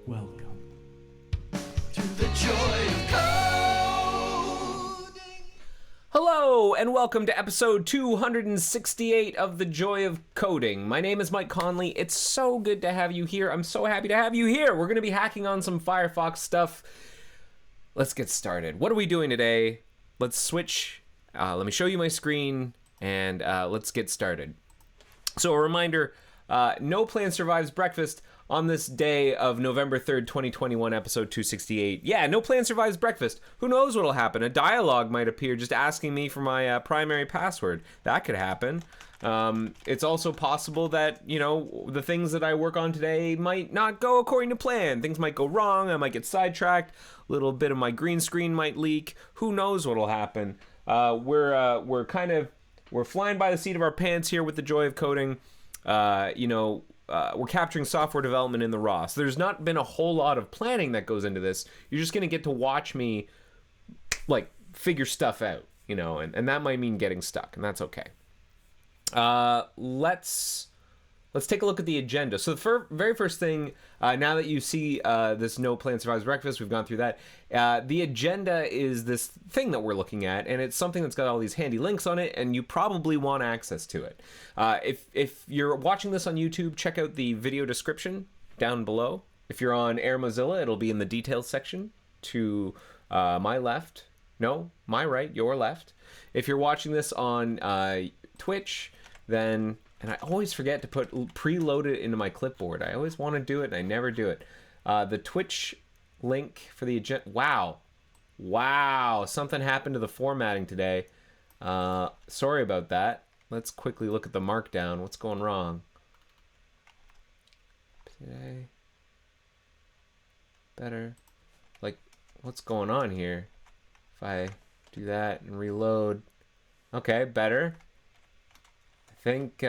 Welcome to the joy of coding. Hello, and welcome to episode 268 of The Joy of Coding. My name is Mike Conley. It's so good to have you here. I'm so happy to have you here. We're going to be hacking on some Firefox stuff. Let's get started. What are we doing today? Let's switch. Let me show you my screen, and let's get started. So a reminder, No Plan Survives Breakfast on this day of November 3rd, 2021, episode 268. Yeah, No Plan Survives Breakfast. Who knows what'll happen? A dialogue might appear just asking me for my primary password. That could happen. It's also possible that, you know, the things that I work on today might not go according to plan. Things might go wrong. I might get sidetracked. A little bit of my green screen might leak. Who knows what'll happen? We're flying by the seat of our pants here with the joy of coding. We're capturing software development in the raw. So there's not been a whole lot of planning that goes into this. You're just going to get to watch me, like, figure stuff out, you know, and that might mean getting stuck, and that's okay. Let's take a look at the agenda. So the very first thing, now that you see this No Plan Survives Breakfast, we've gone through that. The agenda is this thing that we're looking at, and it's something that's got all these handy links on it, and you probably want access to it. If you're watching this on YouTube, check out the video description down below. If you're on Air Mozilla, it'll be in the details section to my left. No, my right, your left. If you're watching this on Twitch, then... And I always forget to preload it into my clipboard. I always want to do it, and I never do it. The Twitch link for the agenda. Wow, something happened to the formatting today. Sorry about that. Let's quickly look at the markdown. What's going wrong? Today. Better. Like, what's going on here? If I do that and reload. Okay, better. I think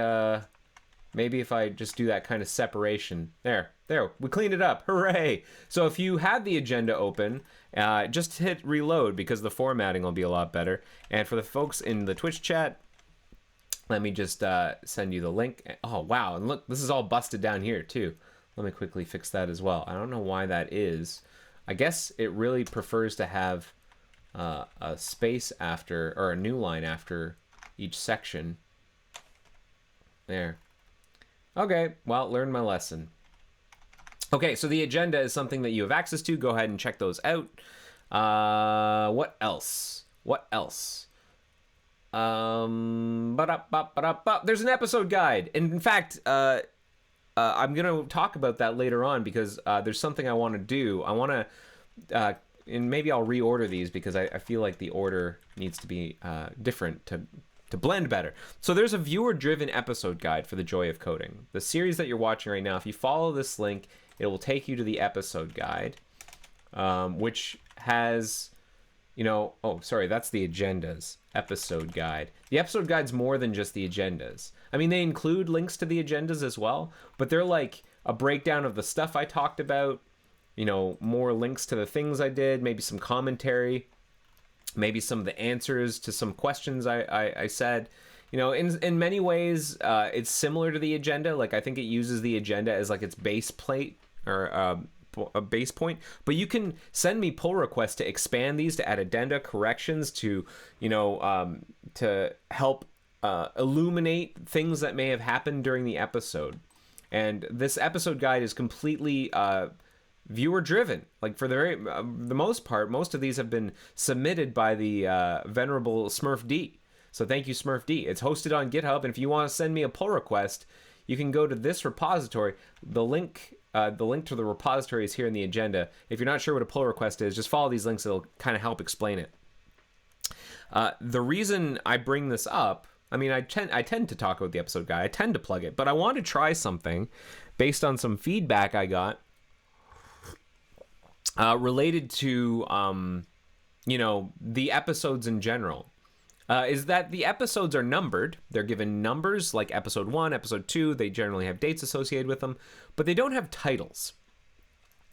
maybe if I just do that kind of separation. There, we cleaned it up. Hooray! So if you had the agenda open, just hit reload because the formatting will be a lot better. And for the folks in the Twitch chat, let me just send you the link. Oh, wow. And look, this is all busted down here too. Let me quickly fix that as well. I don't know why that is. I guess it really prefers to have a space after, or a new line after each section. There. Okay, well, learned my lesson. Okay, so the agenda is something that you have access to. Go ahead and check those out. What else? There's an episode guide. And in fact, I'm going to talk about that later on because there's something I want to do. I want to, and maybe I'll reorder these because I feel like the order needs to be different to blend better. So there's a viewer-driven episode guide for The Joy of Coding. The series that you're watching right now, if you follow this link, it will take you to the episode guide, which has, that's the agendas episode guide. The episode guide's more than just the agendas. I mean, they include links to the agendas as well, but they're like a breakdown of the stuff I talked about, more links to the things I did, maybe some commentary, maybe some of the answers to some questions I said. In many ways, it's similar to the agenda. Like, I think it uses the agenda as like its base plate or a base point. But you can send me pull requests to expand these, to add addenda, corrections, to help illuminate things that may have happened during the episode. And this episode guide is completely viewer driven. Like, for the most part, most of these have been submitted by the venerable Smurf D. So thank you, Smurf D. It's hosted on GitHub, and if you want to send me a pull request, you can go to this repository. The link to the repository is here in the agenda. If you're not sure what a pull request is, just follow these links. It'll kind of help explain it. The reason I bring this up, I mean, I tend to talk about the episode guide. I tend to plug it, but I want to try something based on some feedback I got related to, the episodes in general. Is that the episodes are numbered. They're given numbers, like episode 1, episode 2. They generally have dates associated with them, but they don't have titles.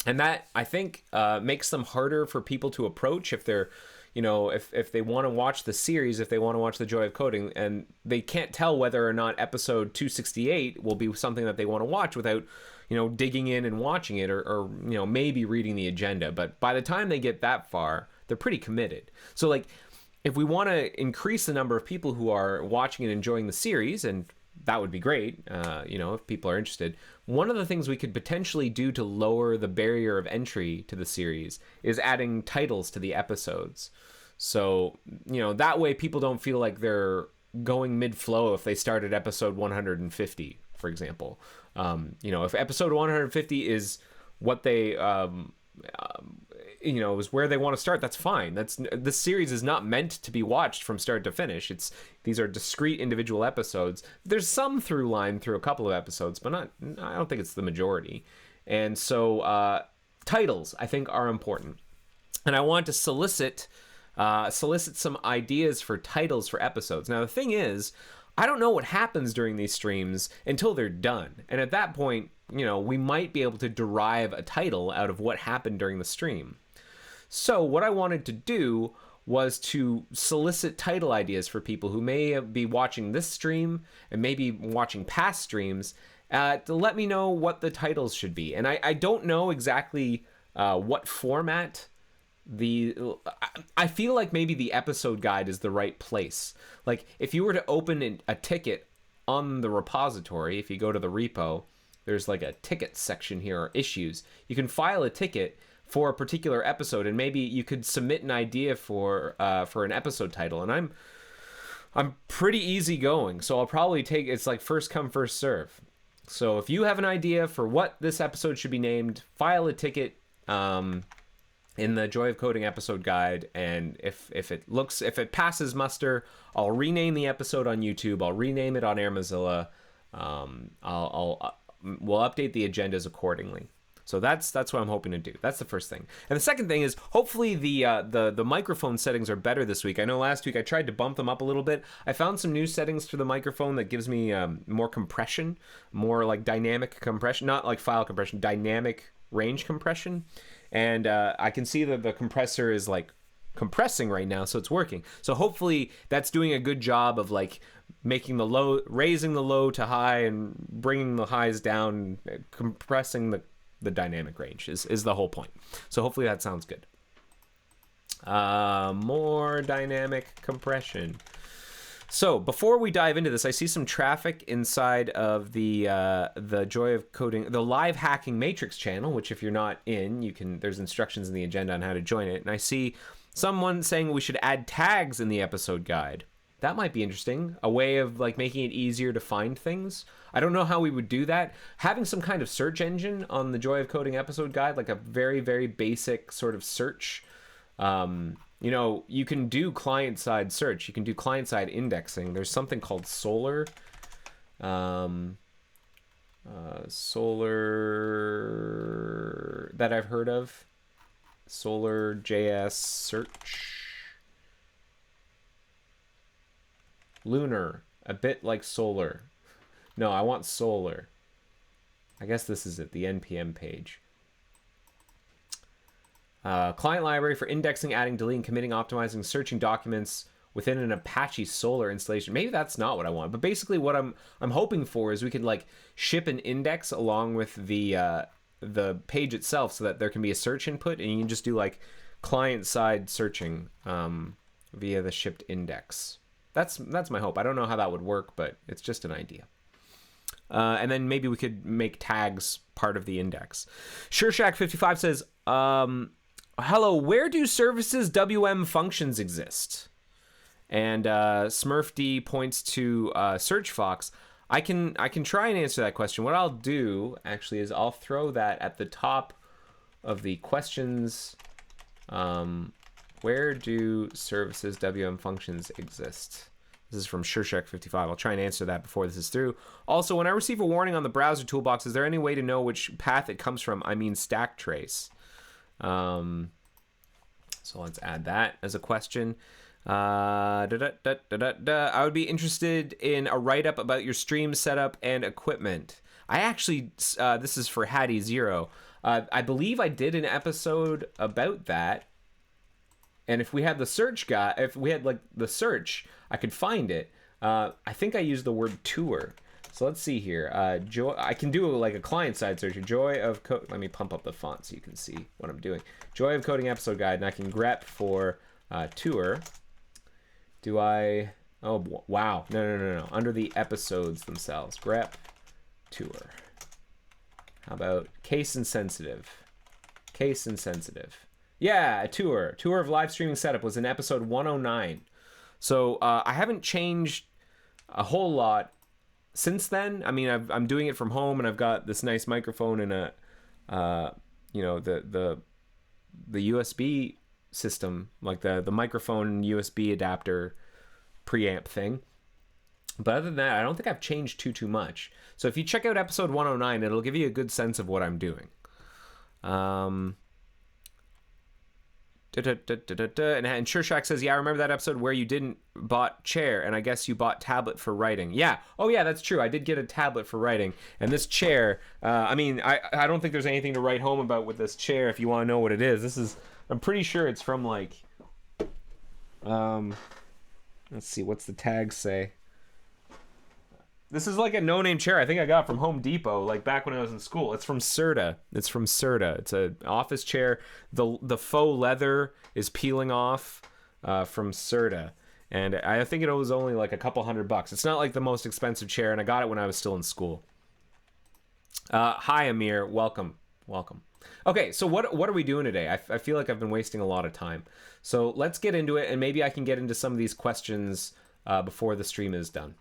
And that, I think, makes them harder for people to approach if they're, if they want to watch the series, if they want to watch The Joy of Coding, and they can't tell whether or not episode 268 will be something that they want to watch without, digging in and watching it, or maybe reading the agenda. But by the time they get that far, they're pretty committed. So like, if we want to increase the number of people who are watching and enjoying the series, and that would be great, if people are interested, one of the things we could potentially do to lower the barrier of entry to the series is adding titles to the episodes. So, that way people don't feel like they're going mid-flow if they start at episode 150, for example. If episode 150 is what they, is where they want to start, that's fine. This series is not meant to be watched from start to finish. These are discrete individual episodes. There's some through line through a couple of episodes, but I don't think it's the majority. And so titles, I think, are important. And I want to solicit some ideas for titles for episodes. Now, the thing is, I don't know what happens during these streams until they're done. And at that point, we might be able to derive a title out of what happened during the stream. So what I wanted to do was to solicit title ideas for people who may be watching this stream and maybe watching past streams to let me know what the titles should be. And I don't know exactly what format. I feel like maybe the episode guide is the right place. Like, if you were to open a ticket on the repository, if you go to the repo, there's like a ticket section here, or issues. You can file a ticket for a particular episode, and maybe you could submit an idea for an episode title. And I'm pretty easygoing, so I'll probably it's like first come, first serve. So if you have an idea for what this episode should be named, file a ticket in the Joy of Coding episode guide, and if it passes muster, I'll rename the episode on YouTube. I'll rename it on Air Mozilla. We'll update the agendas accordingly. So that's what I'm hoping to do. That's the first thing. And the second thing is, hopefully the microphone settings are better this week. I know last week I tried to bump them up a little bit. I found some new settings for the microphone that gives me more compression, more like dynamic compression, not like file compression, dynamic range compression. And I can see that the compressor is like compressing right now, so it's working. So hopefully that's doing a good job of like making the low, raising the low to high and bringing the highs down, compressing the dynamic range is the whole point. So hopefully that sounds good. More dynamic compression. So before we dive into this, I see some traffic inside of the Joy of Coding, the live hacking matrix channel, which if you're not in, there's instructions in the agenda on how to join it. And I see someone saying we should add tags in the episode guide. That might be interesting. A way of like making it easier to find things. I don't know how we would do that. Having some kind of search engine on the Joy of Coding episode guide, like a very, very basic sort of search. You can do client-side search. You can do client-side indexing. There's something called Solar. Solar that I've heard of. Solar JS search. Lunar, a bit like Solar. No, I want Solar. I guess this is it, the NPM page. Client library for indexing, adding, deleting, committing, optimizing, searching documents within an Apache Solar installation. Maybe that's not what I want, but basically what I'm hoping for is we could like ship an index along with the page itself, so that there can be a search input, and you can just do like client-side searching via the shipped index. That's my hope. I don't know how that would work, but it's just an idea. And then maybe we could make tags part of the index. SureShack55 says, hello, where do services WM functions exist? And SmurfD points to SearchFox. I can try and answer that question. What I'll do, actually, is I'll throw that at the top of the questions. Where do services WM functions exist? This is from SureShack55. I'll try and answer that before this is through. Also, when I receive a warning on the browser toolbox, is there any way to know which path it comes from? I mean stack trace. So let's add that as a question. I would be interested in a write-up about your stream setup and equipment. I actually, this is for Hattie Zero. I believe I did an episode about that. And if we had the search if we had like the search, I could find it. I think I used the word tour. So let's see here. Joy. I can do like a client-side search. Joy of code. Let me pump up the font so you can see what I'm doing. Joy of Coding episode guide, and I can grep for tour. Do I? Oh wow! No. Under the episodes themselves, grep tour. How about case insensitive? Case insensitive. Yeah, a tour. Tour of live streaming setup was in episode 109. So I haven't changed a whole lot since then. I mean, I'm doing it from home, and I've got this nice microphone and a, the USB system, like the microphone USB adapter preamp thing. But other than that, I don't think I've changed too much. So if you check out episode 109, it'll give you a good sense of what I'm doing. And Sure Shack says, yeah, I remember that episode where you didn't bought chair, and I guess you bought tablet for writing. Yeah. Oh, yeah, that's true. I did get a tablet for writing. And this chair, I don't think there's anything to write home about with this chair if you want to know what it is. I'm pretty sure it's from, like, let's see, what's the tag say? This is like a no-name chair I think I got from Home Depot, like back when I was in school. It's from Serta. It's an office chair. The faux leather is peeling off from Serta. And I think it was only like a couple $100. It's not like the most expensive chair, and I got it when I was still in school. Hi, Amir. Welcome. Okay, so what are we doing today? I feel like I've been wasting a lot of time. So let's get into it, and maybe I can get into some of these questions before the stream is done.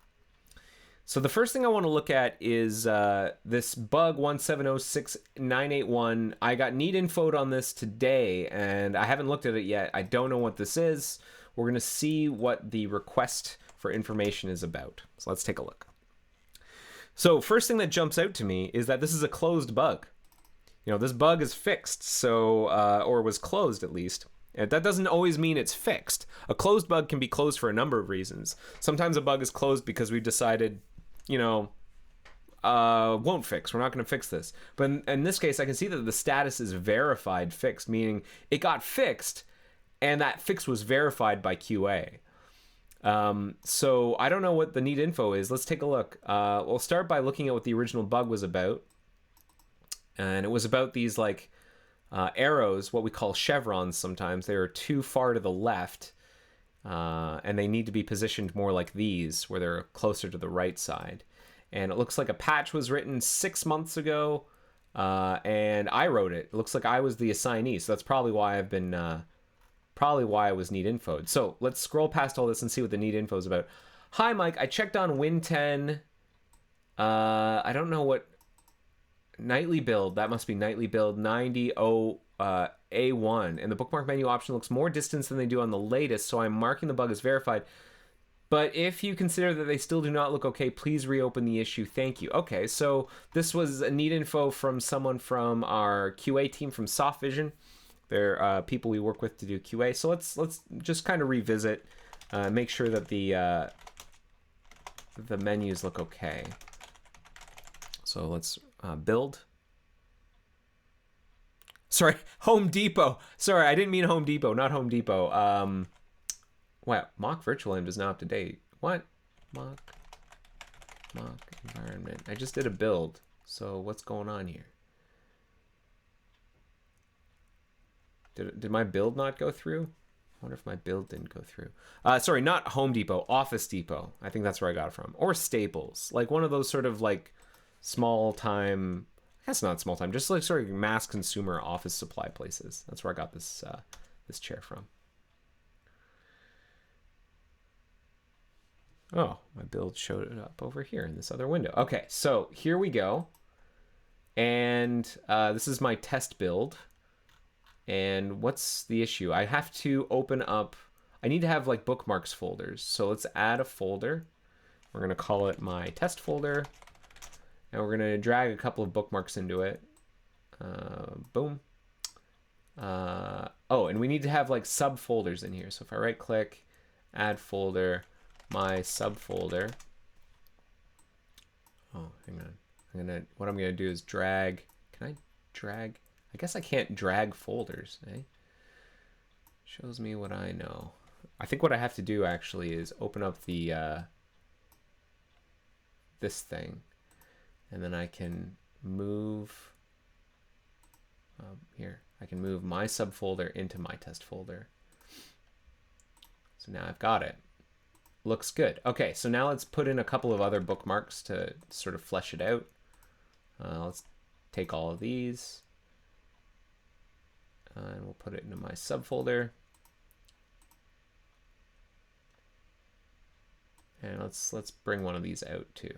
So the first thing I want to look at is this bug 1706981. I got neat infoed on this today, and I haven't looked at it yet. I don't know what this is. We're going to see what the request for information is about. So let's take a look. So first thing that jumps out to me is that this is a closed bug. You know, this bug is fixed, so or was closed at least. And that doesn't always mean it's fixed. A closed bug can be closed for a number of reasons. Sometimes a bug is closed because we've decided, won't fix. We're not going to fix this. But in this case, I can see that the status is verified fixed, meaning it got fixed, and that fix was verified by QA. So I don't know what the neat info is. Let's take a look. We'll start by looking at what the original bug was about. And it was about these arrows, what we call chevrons sometimes. They are too far to the left. And they need to be positioned more like these, where they're closer to the right side. And it looks like a patch was written 6 months ago, and I wrote it. It looks like I was the assignee, so that's probably why I was neat infoed. So let's scroll past all this and see what the neat info is about. Hi, Mike. I checked on Win10. I don't know what nightly build. That must be nightly build 90A1, and the bookmark menu option looks more distance than they do on the latest, so I'm marking the bug as verified. But if you consider that they still do not look okay, please reopen the issue. Thank you. Okay, so this was a neat info from someone from our QA team from Soft Vision. They're people we work with to do QA. So let's just kind of revisit, make sure that the menus look okay. So let's build. Sorry, Home Depot. Sorry, I didn't mean Home Depot, not Home Depot. Wow, mock virtual env is now up to date. What? Mock environment. I just did a build. So what's going on here? Did my build not go through? I wonder if my build didn't go through. Sorry, not Home Depot, Office Depot. I think that's where I got it from. Or Staples. Like one of those sort of like small time, that's not small time, just like sort of mass consumer office supply places. That's where I got this this chair from. Oh, my build showed it up over here in this other window. Okay, so here we go. And this is my test build. And what's the issue? I have to open up, I need to have like bookmarks folders. So let's add a folder. We're gonna call it my test folder. And we're gonna drag a couple of bookmarks into it. Boom. Oh, and we need to have like subfolders in here. So if I right click, add folder, my subfolder. Oh, hang on. What I'm gonna do is drag. Can I drag? I guess I can't drag folders, eh? Shows me what I know. I think what I have to do actually is open up the this thing. And then I can move here. I can move my subfolder into my test folder. So now I've got it. Looks good. Okay, so now let's put in a couple of other bookmarks to sort of flesh it out. Let's take all of these and we'll put it into my subfolder. And let's bring one of these out too.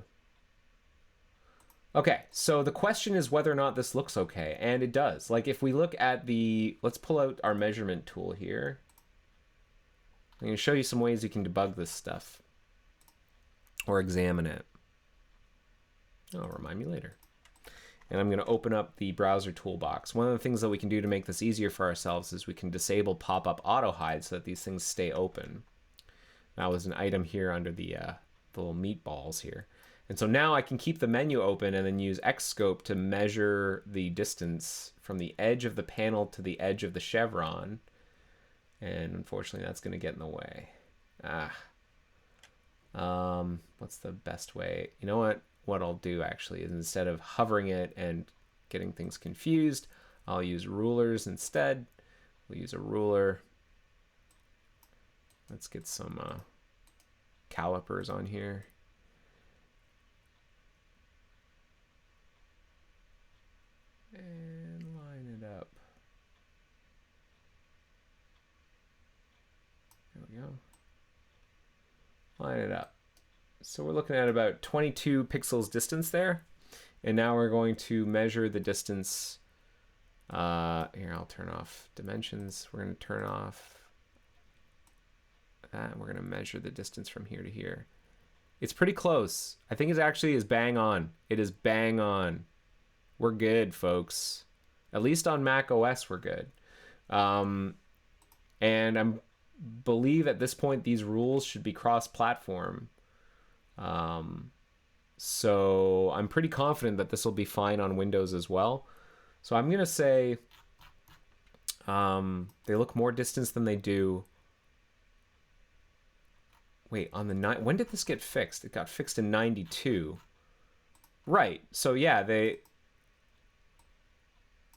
Okay, so the question is whether or not this looks okay, and it does. Like if we look at the, let's pull out our measurement tool here. I'm going to show you some ways you can debug this stuff or examine it. Oh, remind me later. And I'm going to open up the browser toolbox. One of the things that we can do to make this easier for ourselves is we can disable pop-up auto hide so that these things stay open. That was an item here under the little meatballs here. And so now I can keep the menu open and then use Xscope to measure the distance from the edge of the panel to the edge of the chevron. And unfortunately, that's going to get in the way. What's the best way? You know what? What I'll do actually is instead of hovering it and getting things confused, I'll use rulers instead. We'll use a ruler. Let's get some calipers on here. And line it up. There we go. Line it up. So we're looking at about 22 pixels distance there. And now we're going to measure the distance. Here, I'll turn off dimensions. We're going to turn off that. And we're going to measure the distance from here to here. It's pretty close. I think it actually is bang on. It is bang on. We're good, folks. At least on Mac OS, we're good. And I believe at this point, these rules should be cross-platform. So I'm pretty confident that this will be fine on Windows as well. So I'm going to say they look more distance than they do. Wait, on the when did this get fixed? It got fixed in 92. Right. So yeah,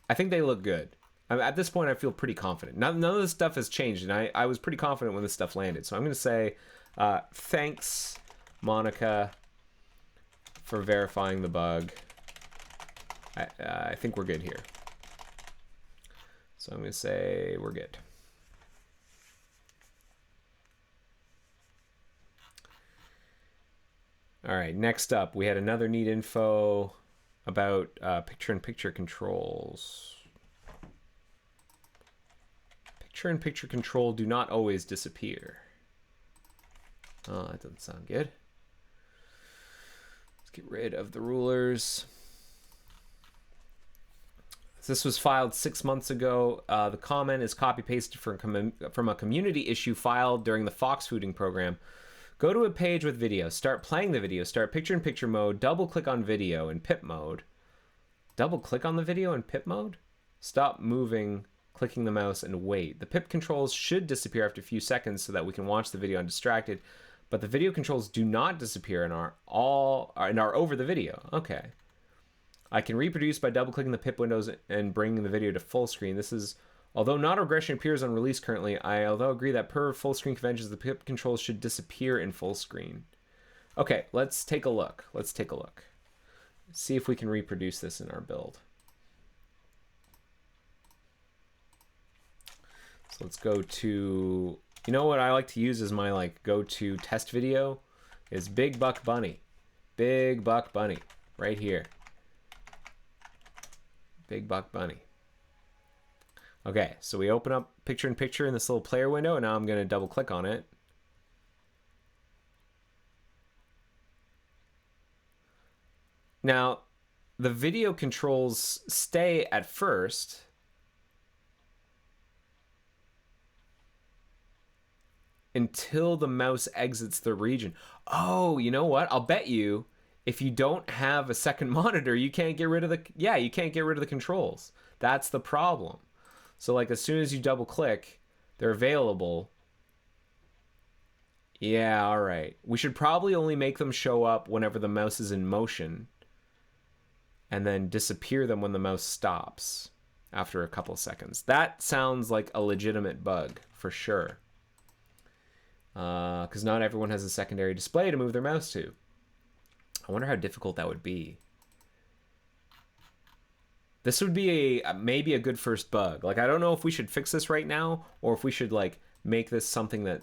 I think they look good. At this point, I feel pretty confident. None of this stuff has changed, and I was pretty confident when this stuff landed. So I'm going to say thanks, Monica, for verifying the bug. I think we're good here. So I'm going to say we're good. All right, next up, we had another neat info about picture-in-picture controls. Picture-in-picture control do not always disappear. Oh, that doesn't sound good. Let's get rid of the rulers. This was filed 6 months ago. The comment is copy-pasted from a community issue filed during the Fox fooding program. Go to a page with video, start playing the video, start picture-in-picture mode, double-click on video in pip mode. Double-click on the video in pip mode? Stop moving, clicking the mouse, and wait. The pip controls should disappear after a few seconds so that we can watch the video undistracted, but the video controls do not disappear and are over the video. Okay. I can reproduce by double-clicking the pip windows and bringing the video to full screen. This is, although not regression appears on release currently, I agree that per full screen conventions, the pip controls should disappear in full screen. Okay, let's take a look. Let's take a look. See if we can reproduce this in our build. So let's go to, you know what I like to use as my go-to test video is Big Buck Bunny. Big Buck Bunny, right here. Big Buck Bunny. Okay, so we open up picture-in-picture in this little player window, and now I'm going to double-click on it. Now, the video controls stay at first. Until the mouse exits the region. Oh, you know what? I'll bet you if you don't have a second monitor, you can't get rid of you can't get rid of the controls. That's the problem. So like as soon as you double click, they're available. Yeah, all right. We should probably only make them show up whenever the mouse is in motion, and then disappear them when the mouse stops after a couple seconds. That sounds like a legitimate bug for sure. Because not everyone has a secondary display to move their mouse to. I wonder how difficult that would be. This would be maybe a good first bug. Like, I don't know if we should fix this right now, or if we should like make this something that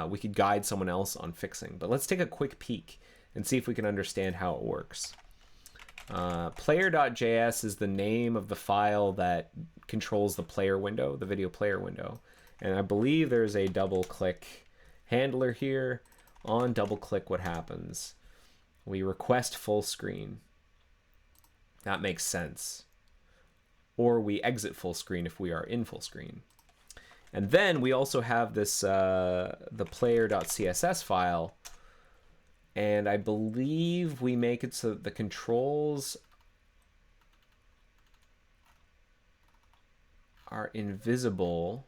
we could guide someone else on fixing. But let's take a quick peek and see if we can understand how it works. Player.js is the name of the file that controls the player window, the video player window. And I believe there's a double click handler here. On double click, what happens? We request full screen. That makes sense. Or we exit full screen if we are in full screen. And then we also have this the player.css file. And I believe we make it so that the controls are invisible.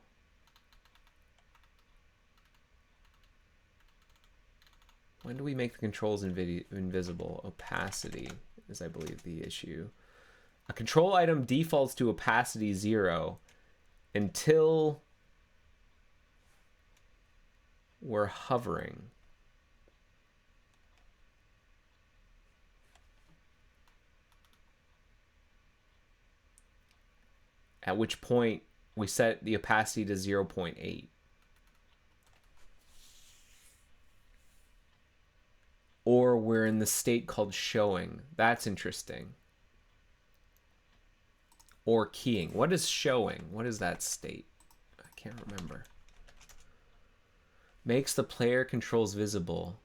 When do we make the controls invisible? Opacity is, I believe, the issue. A control item defaults to opacity 0 until we're hovering. At which point we set the opacity to 0.8. Or we're in the state called showing. That's interesting. Or keying. What is showing? What is that state? I can't remember. Makes the player controls visible.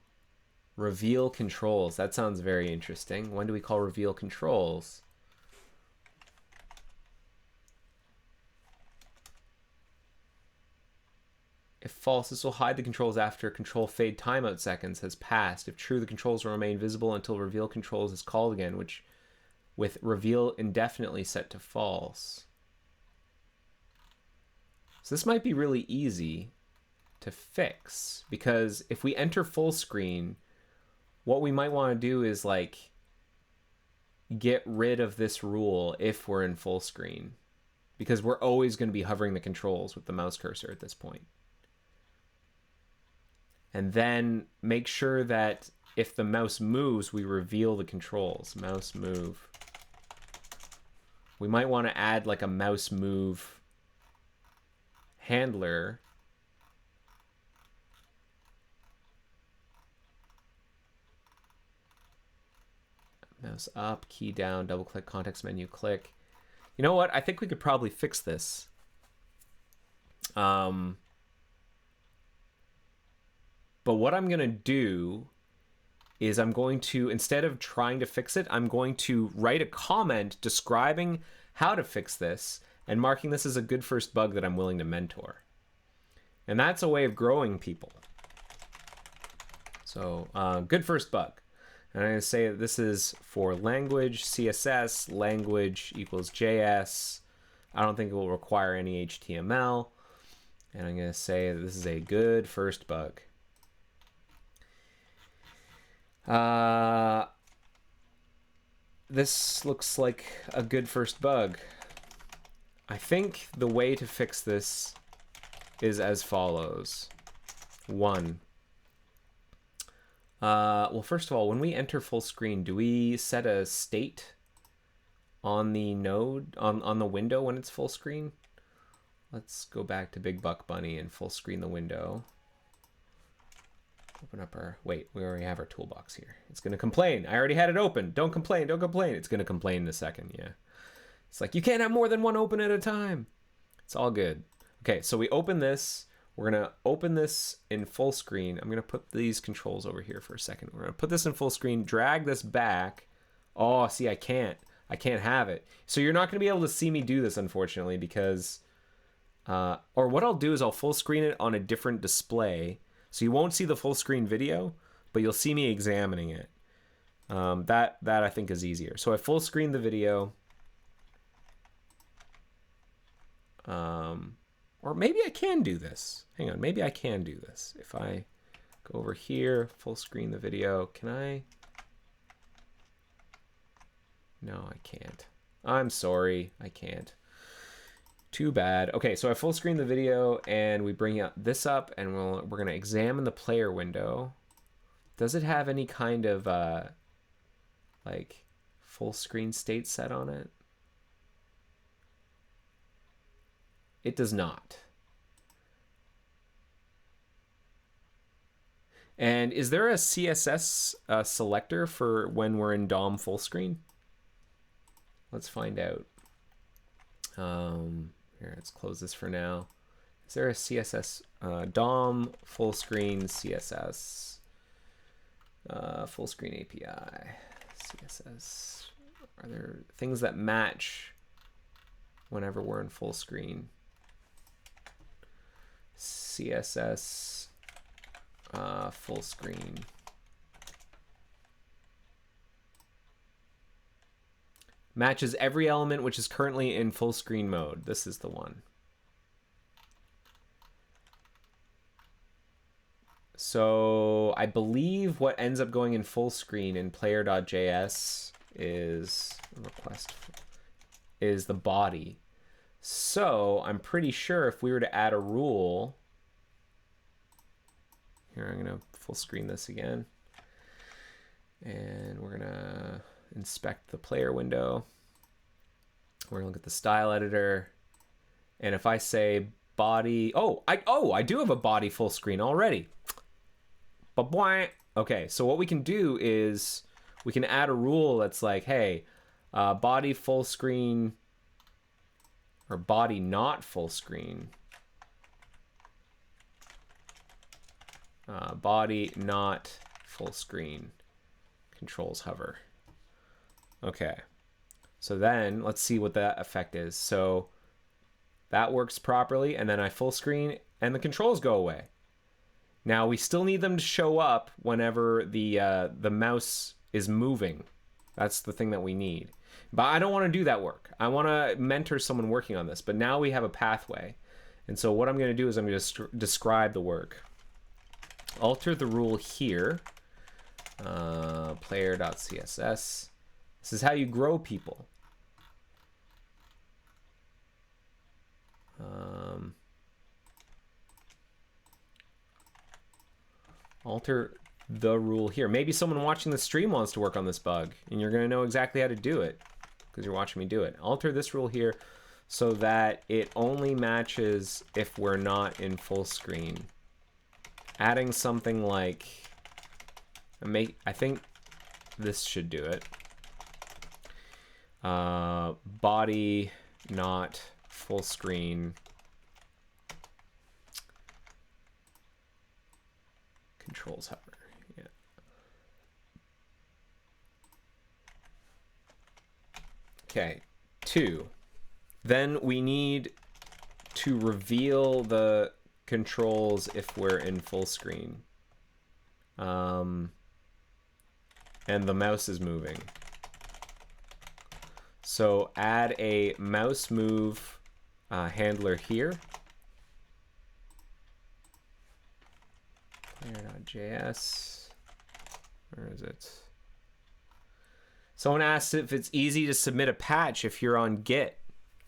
Reveal controls. That sounds very interesting. When do we call reveal controls? If false, this will hide the controls after control fade timeout seconds has passed. If true, the controls will remain visible until reveal controls is called again, which with reveal indefinitely set to false. So this might be really easy to fix, because if we enter full screen, what we might want to do is like get rid of this rule if we're in full screen, because we're always going to be hovering the controls with the mouse cursor at this point. And then make sure that if the mouse moves, we reveal the controls. Mouse move. We might want to add like a mouse move handler. Mouse up, key down, double click, context menu, click. You know what? I think we could probably fix this. But what I'm going to do is I'm going to, instead of trying to fix it, I'm going to write a comment describing how to fix this and marking this as a good first bug that I'm willing to mentor. And that's a way of growing people. So good first bug. And I'm going to say that this is for language, CSS, language equals JS. I don't think it will require any HTML. And I'm going to say that this is a good first bug. This looks like a good first bug. I think the way to fix this is as follows. 1. Well, first of all, when we enter full screen, do we set a state on the node, on the window when it's full screen? Let's go back to Big Buck Bunny and full screen the window. Open up our, wait, we already have our toolbox here. It's going to complain. I already had it open. Don't complain, don't complain. It's going to complain in a second, yeah. It's like, you can't have more than one open at a time. It's all good. Okay, so we open this. We're going to open this in full screen. I'm going to put these controls over here for a second. We're going to put this in full screen, drag this back. Oh, see, I can't have it. So you're not going to be able to see me do this, unfortunately, because, or what I'll do is I'll full screen it on a different display. So you won't see the full screen video, but you'll see me examining it. That I think is easier. So I full screen the video. Or maybe I can do this. Hang on, maybe I can do this. If I Go over here, full screen the video. Can I? No, I can't. I'm sorry, I can't. Too bad. Okay, so I full screen the video and we bring this up and we're gonna examine the player window. Does it have any kind of like full screen state set on it? It does not. And is there a CSS selector for when we're in DOM full screen? Let's find out. Here, let's close this for now. Is there a CSS DOM full screen CSS full screen API CSS? Are there things that match whenever we're in full screen? CSS full screen. Matches every element which is currently in full screen mode. This is the one. So I believe what ends up going in full screen in player.js is the body. So I'm pretty sure if we were to add a rule, here I'm gonna full screen this again, and we're gonna inspect the player window. We're gonna look at the style editor, and if I say body, I do have a body full screen already. Okay, so what we can do is we can add a rule that's like, hey, body full screen or body not full screen. Body not full screen. Controls hover. Okay, so then let's see what that effect is. So that works properly, and then I full screen and the controls go away. Now we still need them to show up whenever the mouse is moving. That's the thing that we need. But I don't want to do that work. I want to mentor someone working on this, but now we have a pathway. And so what I'm going to do is I'm going to describe the work. Alter the rule here. Player.css. This is how you grow people. Alter the rule here. Maybe someone watching the stream wants to work on this bug, and you're going to know exactly how to do it because you're watching me do it. Alter this rule here so that it only matches if we're not in full screen. Adding something like, I think this should do it. Body not full screen. Controls hover. Yeah. Okay. 2. Then we need to reveal the controls if we're in full screen. And the mouse is moving. So add a mouse move handler here. Player.js. Where is it? Someone asked if it's easy to submit a patch if you're on Git.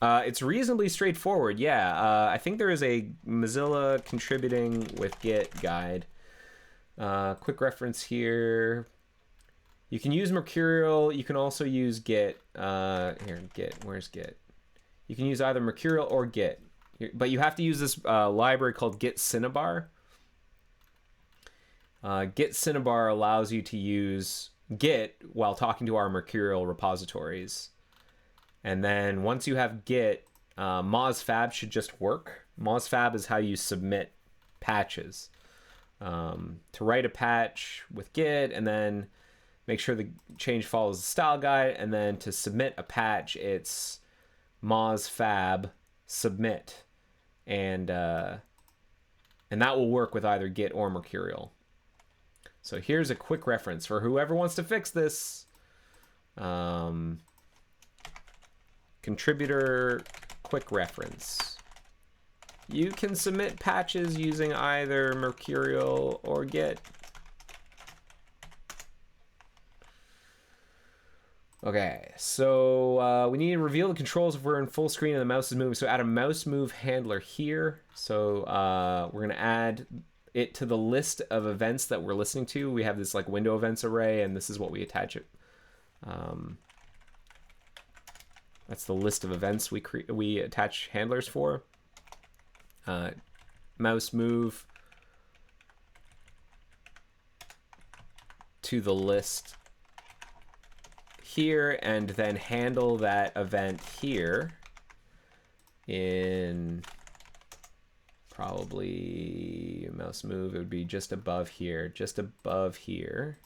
It's reasonably straightforward, yeah. I think there is a Mozilla contributing with Git guide. Quick reference here. You can use Mercurial. You can also use Git. Here, Git. Where's Git? You can use either Mercurial or Git. But you have to use this library called Git Cinnabar. Git Cinnabar allows you to use Git while talking to our Mercurial repositories. And then once you have Git, Mozfab should just work. Mozfab is how you submit patches. To write a patch with Git and then make sure the change follows the style guide, and then to submit a patch, it's Mozfab submit, and that will work with either Git or Mercurial. So here's a quick reference for whoever wants to fix this. Contributor quick reference. You can submit patches using either Mercurial or Git. Okay, so we need to reveal the controls if we're in full screen and the mouse is moving. So add a mouse move handler here. So we're gonna add it to the list of events that we're listening to. We have this like window events array, and this is what we attach it. That's the list of events we attach handlers for. Mouse move to the list here, and then handle that event here in probably mouse move. It would be just above here, just above here.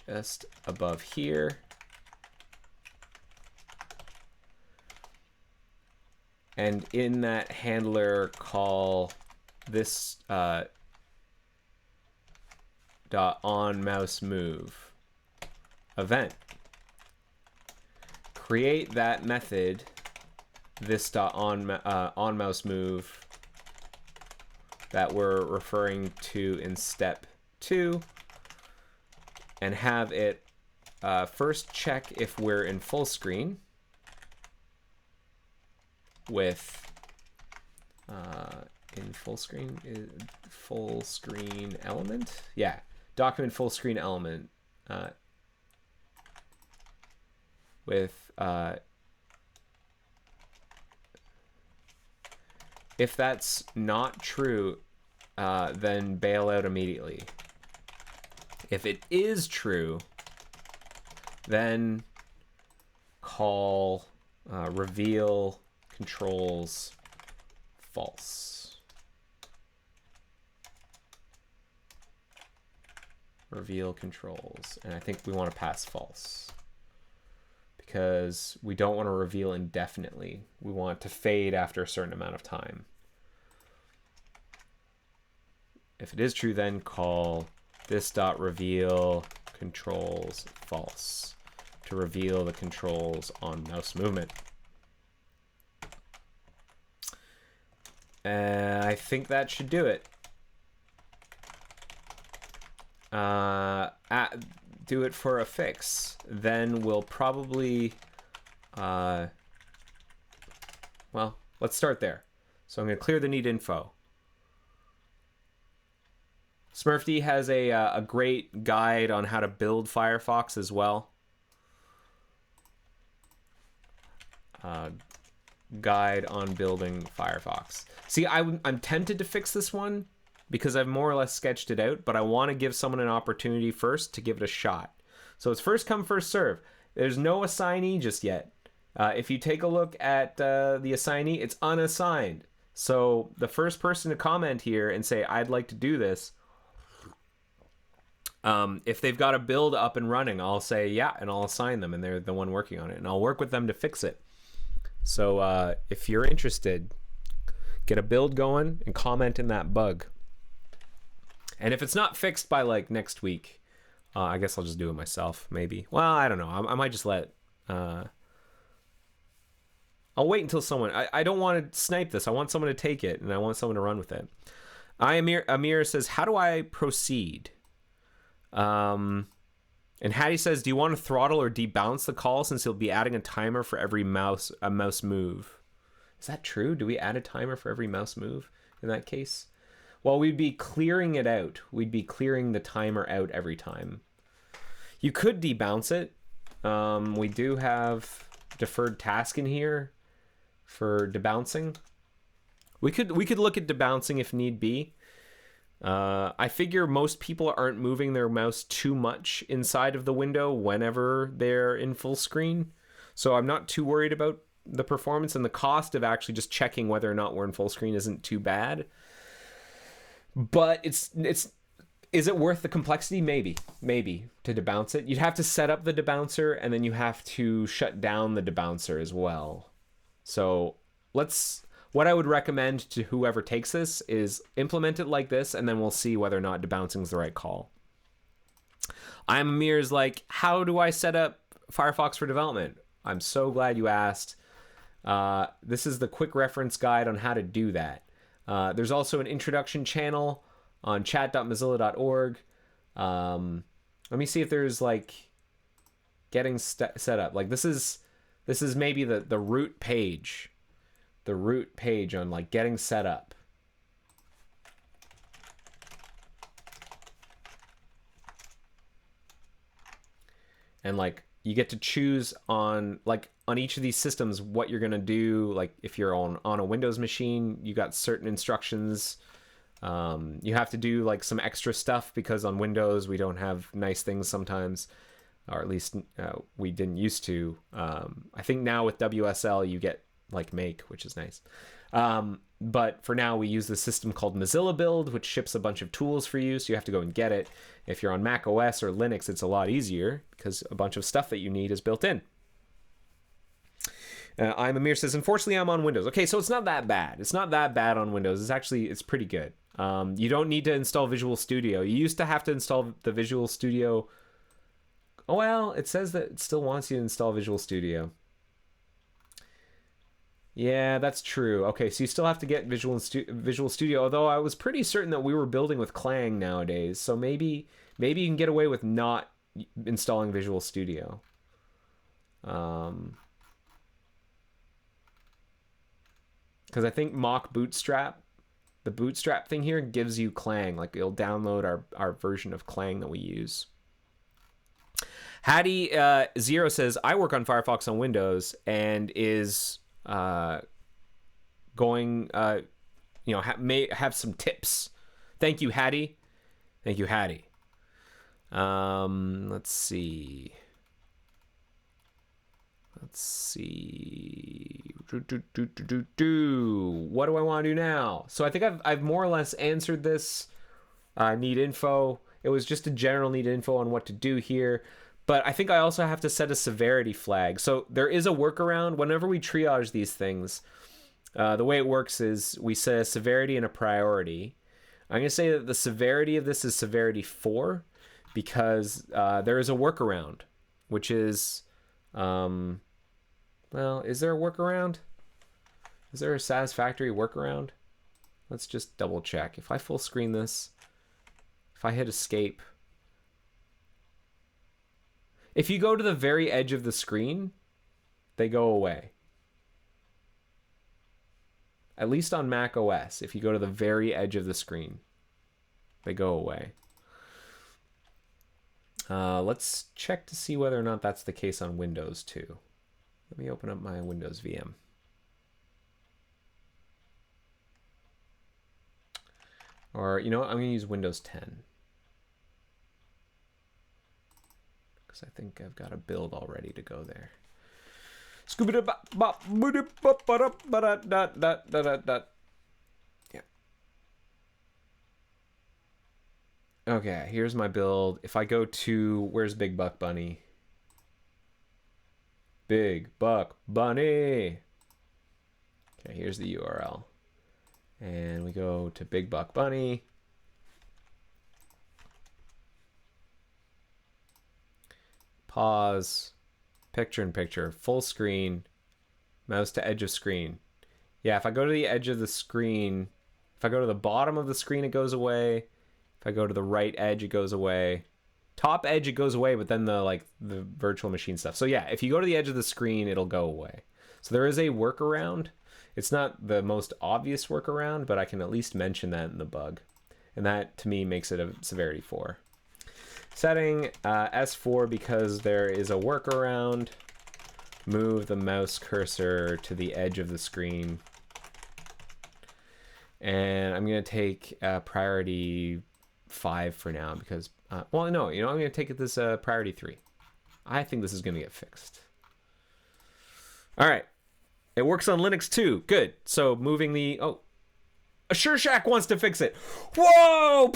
Just above here. And in that handler, call this dot on mouse move event. Create that method, this dot on mouse move, that we're referring to in step 2, and have it first check if we're in full screen with in full screen element. Yeah, document full screen element with if that's not true, then bail out immediately. If it is true, then call reveal controls false. Reveal controls, and I think we want to pass false because we don't want to reveal indefinitely. We want it to fade after a certain amount of time. If it is true, then call this dot reveal controls false to reveal the controls on mouse movement. I think that should do it. Do it for a fix. Then we'll probably, well, let's start there. So I'm going to clear the need info. Smurfd has a great guide on how to build Firefox as well. Guide on building Firefox. See, I'm tempted to fix this one because I've more or less sketched it out, but I want to give someone an opportunity first to give it a shot. So it's first come, first serve. There's no assignee just yet. If you take a look at the assignee, it's unassigned. So the first person to comment here and say, I'd like to do this, if they've got a build up and running, I'll say, yeah, and I'll assign them, and they're the one working on it, and I'll work with them to fix it. So if you're interested, get a build going and comment in that bug. And if it's not fixed by like next week, I guess I'll just do it myself, maybe. Well, I don't know. I might just let... I'll wait until someone... I don't want to snipe this. I want someone to take it, and I want someone to run with it. Amir says, how do I proceed? And Hattie says, do you want to throttle or debounce the call since you'll be adding a timer for every mouse move? Is that true? Do we add a timer for every mouse move in that case? Well, we'd be clearing it out. We'd be clearing the timer out every time. You could debounce it. We do have deferred task in here for debouncing. We could look at debouncing if need be. I figure most people aren't moving their mouse too much inside of the window whenever they're in full screen. So I'm not too worried about the performance, and the cost of actually just checking whether or not we're in full screen isn't too bad. But is it worth the complexity? Maybe to debounce it. You'd have to set up the debouncer, and then you have to shut down the debouncer as well. So what I would recommend to whoever takes this is implement it like this, and then we'll see whether or not debouncing is the right call. Amir's like, how do I set up Firefox for development? I'm so glad you asked. This is the quick reference guide on how to do that. There's also an introduction channel on chat.mozilla.org. Let me see if there's like getting set up. Like this is maybe the root page. The root page on like getting set up. And like you get to choose on each of these systems what you're gonna do. Like if you're on a Windows machine, you got certain instructions. You have to do like some extra stuff because on Windows we don't have nice things sometimes, or at least we didn't used to. I think now with WSL you get like make, which is nice. But for now we use the system called Mozilla Build, which ships a bunch of tools for you, so you have to go and get it. If you're on Mac OS or Linux, it's a lot easier because a bunch of stuff that you need is built in. I'm Amir says, unfortunately, I'm on Windows. Okay, so it's not that bad. It's not that bad on Windows. It's pretty good. You don't need to install Visual Studio. You used to have to install the Visual Studio. Oh, well, it says that it still wants you to install Visual Studio. Yeah, that's true. Okay, so you still have to get Visual Studio, although I was pretty certain that we were building with Clang nowadays, so maybe you can get away with not installing Visual Studio. Because I think mock bootstrap, the bootstrap thing here gives you Clang. Like it'll download our version of Clang that we use. Hattie Zero says, I work on Firefox on Windows and is going may have some tips. Thank you, Hattie. Let's see. What do I want to do now? So I think I've more or less answered this. Need info. It was just a general need info on what to do here. But I think I also have to set a severity flag. So there is a workaround. Whenever we triage these things, the way it works is we set a severity and a priority. I'm going to say that the severity of this is severity 4 because there is a workaround, which is, well, is there a workaround? Is there a satisfactory workaround? Let's just double check. If I full screen this, if I hit escape, if you go to the very edge of the screen, they go away. At least on Mac OS, if you go to the very edge of the screen, they go away. Let's check to see whether or not that's the case on Windows too. Let me open up my Windows VM. Or, you know what? I'm going to use Windows 10. Because I think I've got a build all ready to go there. Yeah. Okay, here's my build. If I go to, where's Big Buck Bunny? Big Buck Bunny. Okay, here's the URL. And we go to Big Buck Bunny. Pause. Picture in picture. Full screen. Mouse to edge of screen. Yeah, if I go to the edge of the screen, if I go to the bottom of the screen, it goes away. If I go to the right edge, it goes away. Top edge, it goes away, but then the virtual machine stuff. So yeah, if you go to the edge of the screen, it'll go away. So there is a workaround. It's not the most obvious workaround, but I can at least mention that in the bug. And that, to me, makes it a severity 4. Setting S4 because there is a workaround. Move the mouse cursor to the edge of the screen. And I'm going to take priority 5 for now because, well, no, I'm going to take this priority 3. I think this is going to get fixed. All right. It works on Linux too. Good. So moving the... Oh. SureShack wants to fix it. Whoa!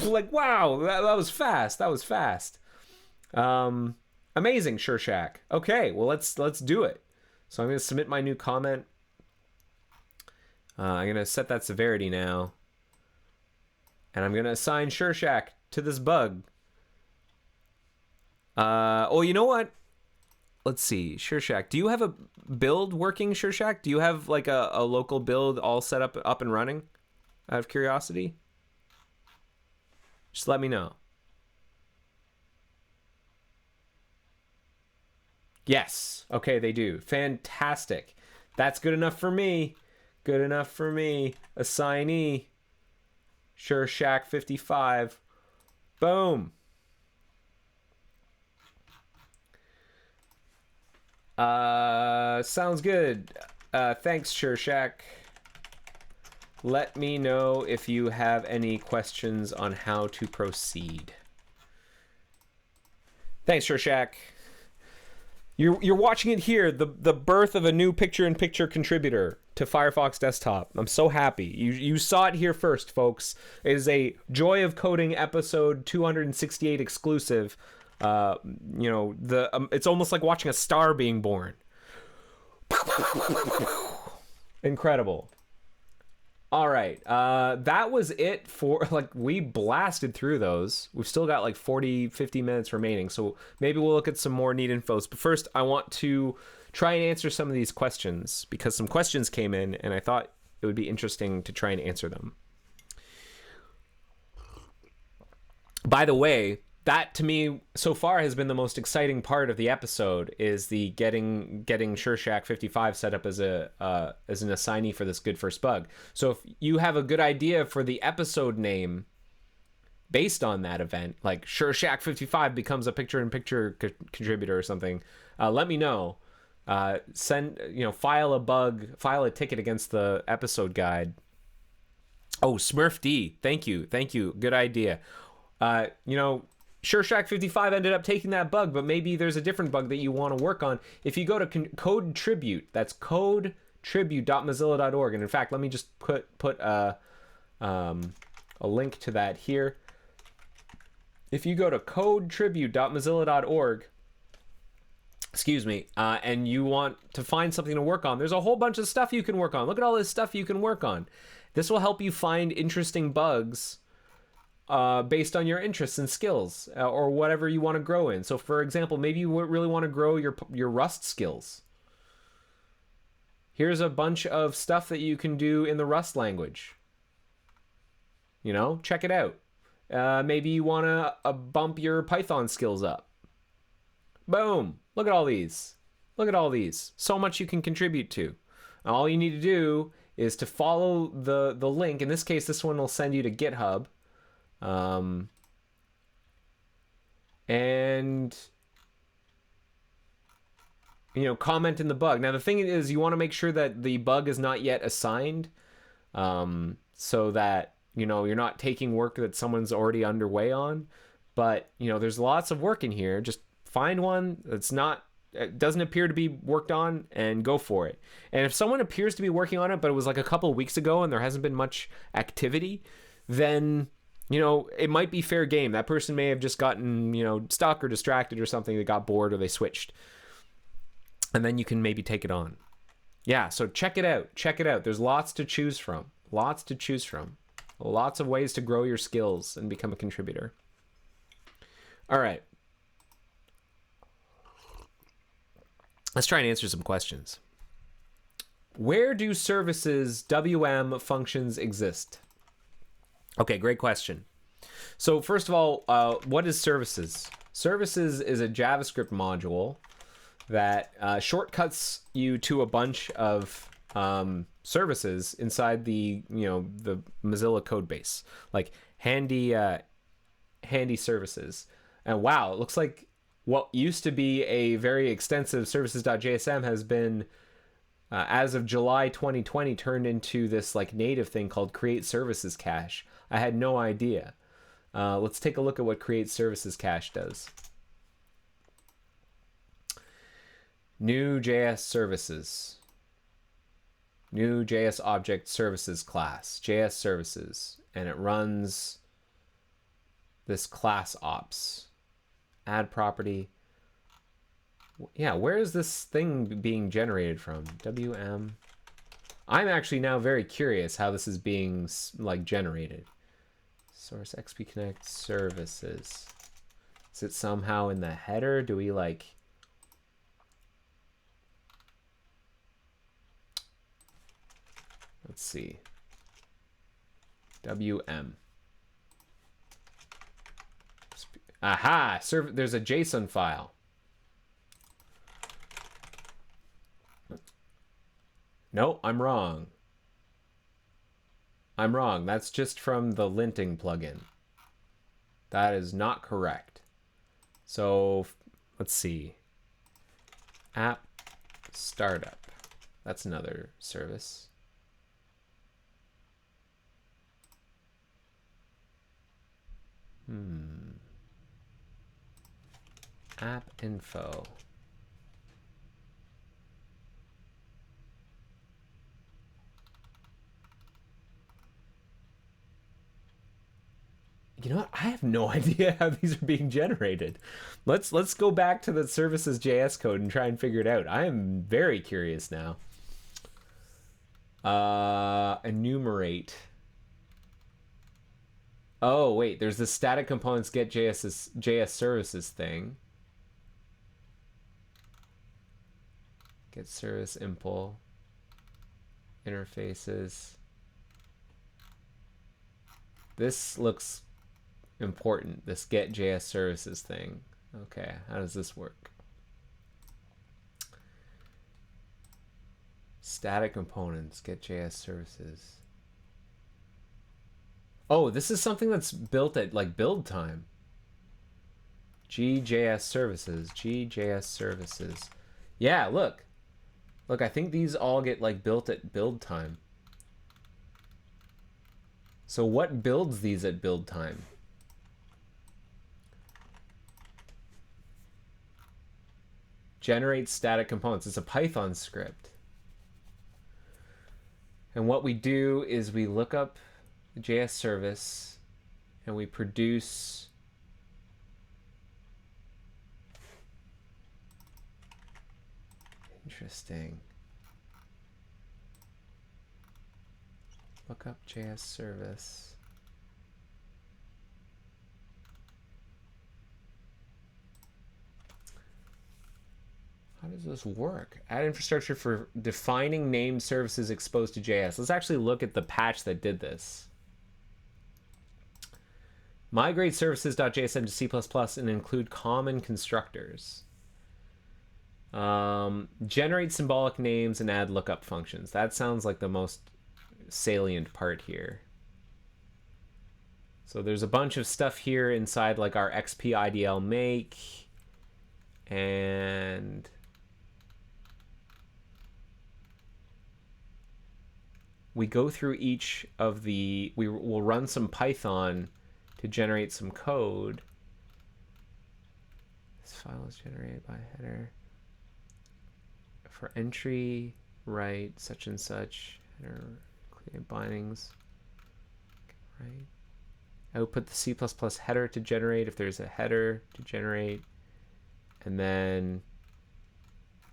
Like, wow. That was fast. That was fast. Amazing, SureShack. Okay, well, let's do it. So I'm going to submit my new comment. I'm going to set that severity now. And I'm going to assign SureShack to this bug. Oh, you know what? let's see, SureShack. Do you have a build working, SureShack? Do you have like a local build all set up and running? Out of curiosity, just let me know. Yes. Okay, they do. Fantastic. That's good enough for me. Good enough for me. Assignee. SureShack 55. Boom. Sounds good. Thanks, SureShack. Let me know if you have any questions on how to proceed. Thanks, SureShack. You're watching it here, the birth of a new picture-in-picture contributor to Firefox Desktop. I'm so happy. You saw it here first, folks. It is a Joy of Coding episode 268 exclusive. It's almost like watching a star being born. Incredible. All right, that was it for, like, we blasted through those. We've still got like 50 minutes remaining, so maybe we'll look at some more neat infos. But first, I want to try and answer some of these questions, because some questions came in, and I thought it would be interesting to try and answer them. By the way, that to me so far has been the most exciting part of the episode, is the getting SureShack 55 set up as an assignee for this good first bug. So if you have a good idea for the episode name based on that event, like SureShack 55 becomes a picture-in-picture contributor or something, let me know. File a ticket against the episode guide. Oh, Smurf D, thank you, good idea. SureShack 55 ended up taking that bug, but maybe there's a different bug that you want to work on. If you go to Code Tribute, that's codetribute.mozilla.org, and in fact, let me just put a link to that here. If you go to codetribute.mozilla.org, and you want to find something to work on, there's a whole bunch of stuff you can work on. Look at all this stuff you can work on. This will help you find interesting bugs based on your interests and skills, or whatever you want to grow in. So for example, maybe you really want to grow your Rust skills. Here's a bunch of stuff that you can do in the Rust language. Check it out. Maybe you want to bump your Python skills up. Boom. Look at all these. So much you can contribute to. All you need to do is to follow the link. In this case, this one will send you to GitHub. Comment in the bug. Now the thing is, you want to make sure that the bug is not yet assigned, so that you're not taking work that someone's already underway on. But there's lots of work in here. Just find one that's it doesn't appear to be worked on, and go for it. And if someone appears to be working on it, but it was like a couple of weeks ago and there hasn't been much activity, then it might be fair game. That person may have just gotten, stuck or distracted or something. They got bored or they switched. And then you can maybe take it on. Yeah, so check it out. There's lots to choose from. Lots of ways to grow your skills and become a contributor. All right. Let's try and answer some questions. Where do services WM functions exist? Okay, great question. So first of all, what is services? Services is a JavaScript module that shortcuts you to a bunch of services inside the Mozilla code base, like handy services. And wow, it looks like what used to be a very extensive services.jsm has been, as of July 2020, turned into this like native thing called Create Services Cache. I had no idea. Let's take a look at what Create Services Cache does. New JS services. New JS object services class. JS services. And it runs this class ops. Add property. Yeah, where is this thing being generated from? WM. I'm actually now very curious how this is being generated. Source XP Connect services. Is it somehow in the header? Do we Let's see. WM. Aha! There's a JSON file. No, I'm wrong. I'm wrong. That's just from the linting plugin. That is not correct. So, let's see. App startup. That's another service. App info. You know what? I have no idea how these are being generated. Let's go back to the services JS code and try and figure it out. I am very curious now. Enumerate. Oh, wait, there's the static components get JS services thing. Get service impl. Interfaces. This looks important, this get JS services thing. Okay, how does this work? Static components, get JS services. Oh, this is something that's built at like build time. GJS services, GJS services. Yeah, look. Look, I think these all get like built at build time. So what builds these at build time? Generate static components. It's a Python script. And what we do is we look up the JS service and we produce interesting. Look up JS service. How does this work? Add infrastructure for defining named services exposed to JS. Let's actually look at the patch that did this. Migrate services.jsm to C++ and include common constructors. Generate symbolic names and add lookup functions. That sounds like the most salient part here. So there's a bunch of stuff here inside like our XP make, and we go through each of the, we will run some Python to generate some code. This file is generated by header. For entry, write such and such, header, create bindings, right? Output the C++ header to generate if there's a header to generate. And then,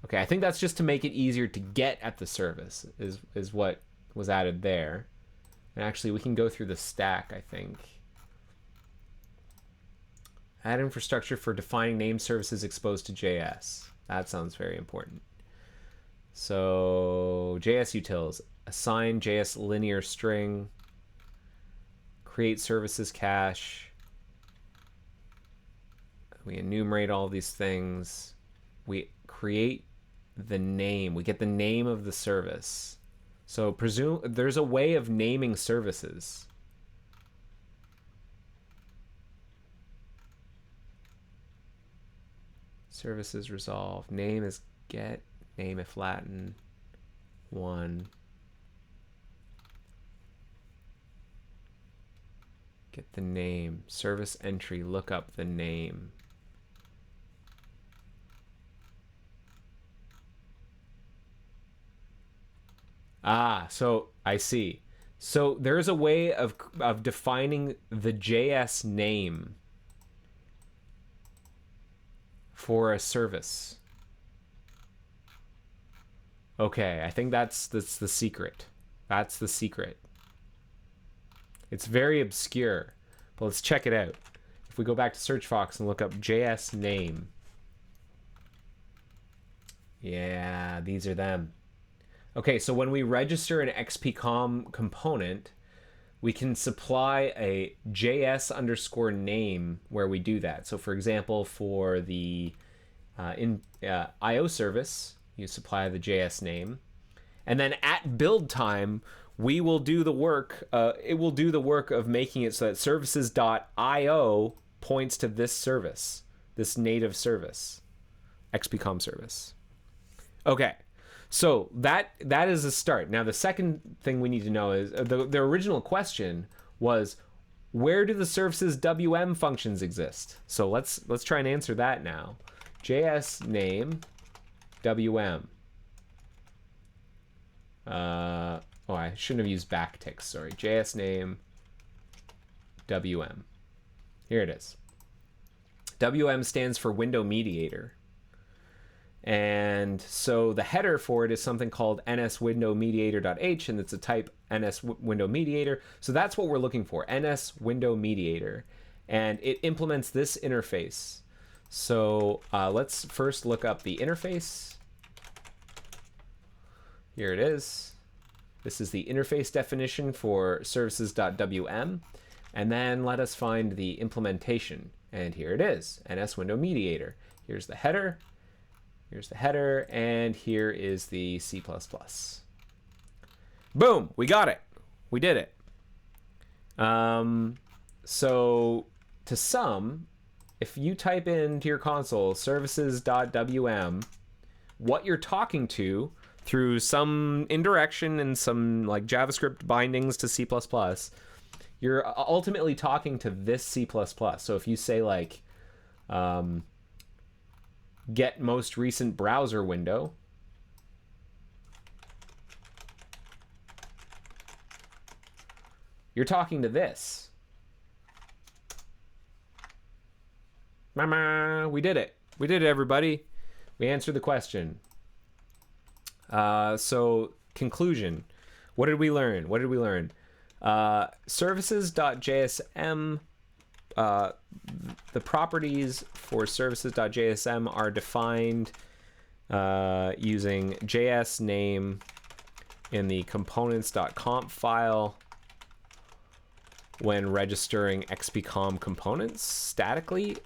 okay, I think that's just to make it easier to get at the service is what was added there. And actually we can go through the stack, I think. Add infrastructure for defining name services exposed to JS. That sounds very important. So JS utils, assign JS linear string, create services cache. We enumerate all these things. We create the name. We get the name of the service. So presume there's a way of naming services. Services resolve. Name is get. Name if Latin 1. Get the name. Service entry. Look up the name. Ah, so I see. So there's a way of defining the JS name for a service. Okay, I think that's the secret. That's the secret. It's very obscure, but let's check it out. If we go back to Searchfox and look up JS name. Yeah, these are them. Okay, so when we register an XPCOM component, we can supply a JS underscore name where we do that. So for example, for the IO service, you supply the JS name. And then at build time, we will do the work. It will do the work of making it so that services.io points to this service, this native service, XPCOM service. Okay, so that is a start. Now the second thing we need to know is the original question was, where do the services WM functions exist? So let's try and answer that now. JS name WM. I shouldn't have used backticks. Sorry. JS name WM. Here it is. WM stands for window mediator. And so the header for it is something called nswindowmediator.h, and it's a type nswindowmediator. So that's what we're looking for, nswindowmediator. And it implements this interface. So let's first look up the interface. Here it is. This is the interface definition for services.wm. And then let us find the implementation. And here it is, nswindowmediator. Here's the header. Here's the header, and here is the C++. Boom, we got it. We did it. So to sum, if you type into your console services.wm, what you're talking to through some indirection and some like JavaScript bindings to C++, you're ultimately talking to this C++. So if you say like, get most recent browser window, you're talking to this. Mama, we did it. We did it, everybody. We answered the question. So conclusion. What did we learn? What did we learn? Services.jsm, the properties for services.jsm are defined using JS name in the components.conf file when registering XPCOM components statically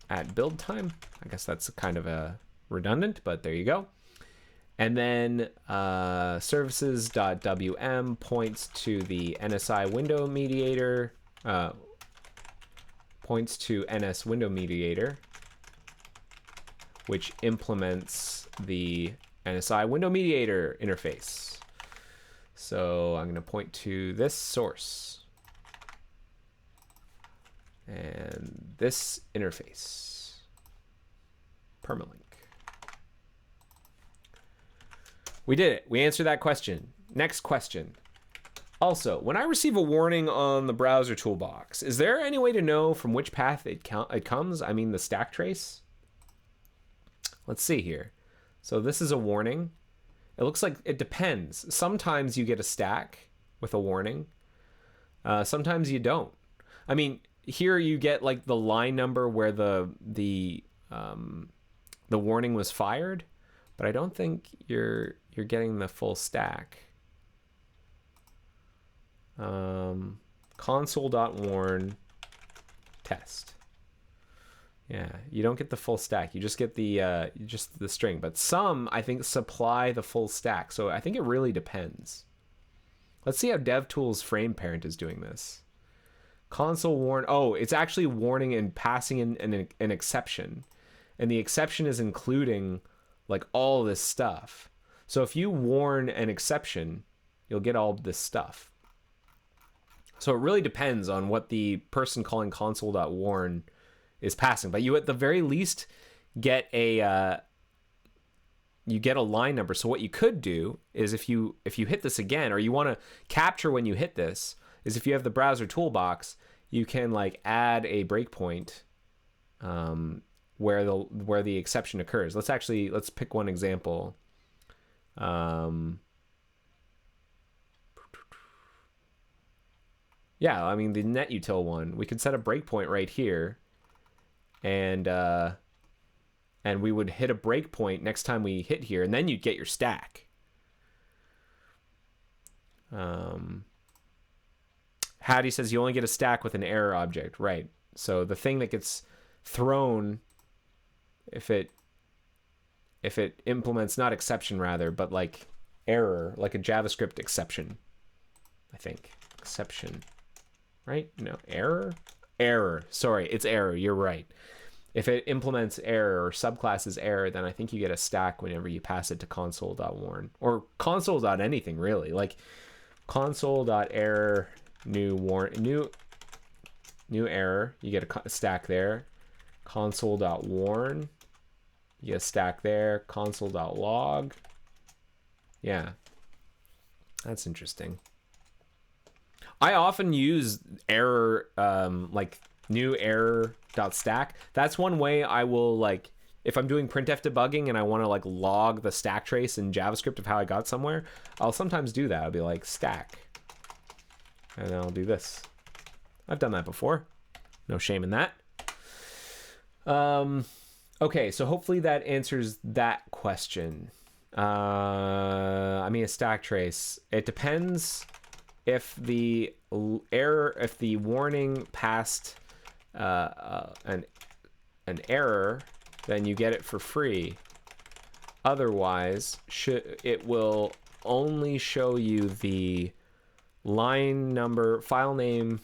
at build time. I guess that's kind of a redundant, but there you go. And then services.wm points to the NSI window mediator, points to NS window mediator, which implements the NSI window mediator interface. So I'm going to point to this source and this interface, permalink. We did it. We answered that question. Next question. Also, when I receive a warning on the browser toolbox, is there any way to know from which path it comes? I mean, the stack trace? Let's see here. So this is a warning. It looks like it depends. Sometimes you get a stack with a warning. Sometimes you don't. I mean, here you get like the line number where the warning was fired, but I don't think you're getting the full stack. Console.warn test. Yeah, you don't get the full stack. You just get the string. But some, I think, supply the full stack. So I think it really depends. Let's see how DevTools frame parent is doing this. Console warn. Oh, it's actually warning and passing in an exception, and the exception is including like all this stuff. So if you warn an exception, you'll get all this stuff. So it really depends on what the person calling console.warn is passing. But you at the very least get a line number. So what you could do is if you hit this again, or you want to capture when you hit this, is if you have the browser toolbox, you can like add a breakpoint where the exception occurs. Let's pick one example. Yeah, I mean the netutil one. We could set a breakpoint right here, and we would hit a breakpoint next time we hit here, and then you'd get your stack. Hattie says you only get a stack with an error object, right? So the thing that gets thrown, if it implements, not exception rather, but like error, like a JavaScript exception, I think. Exception, right? No, error? Error. Sorry, it's error. You're right. If it implements error or subclasses error, then I think you get a stack whenever you pass it to console.warn. Or console.anything, really. Like console.error new error. You get a stack there. Console.warn. You get a stack there. Console.log. Yeah. That's interesting. I often use error, like new error dot stack. That's one way I will, like, if I'm doing printf debugging and I want to like log the stack trace in JavaScript of how I got somewhere, I'll sometimes do that. I'll be like stack, and I'll do this. I've done that before. No shame in that. Okay, so hopefully that answers that question. I mean, a stack trace. It depends if the warning passed an error, then you get it for free. Otherwise, it will only show you the line number, file name,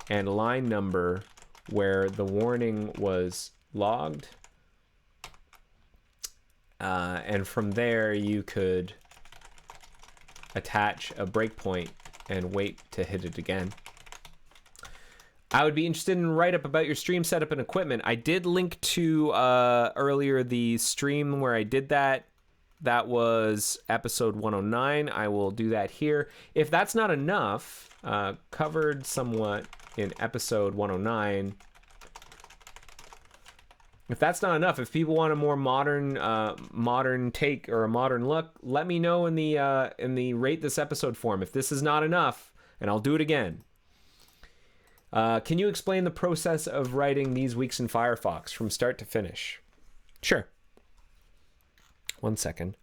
and line number where the warning was logged. And from there, you could attach a breakpoint and wait to hit it again. I would be interested in a write-up about your stream setup and equipment. I did link to earlier the stream where I did that. That was episode 109. I will do that here. If that's not enough, covered somewhat in episode 109. If that's not enough, if people want a more modern take or a modern look, let me know in the rate this episode form. If this is not enough, and I'll do it again. Can you explain the process of writing these weeks in Firefox from start to finish? Sure. 1 second.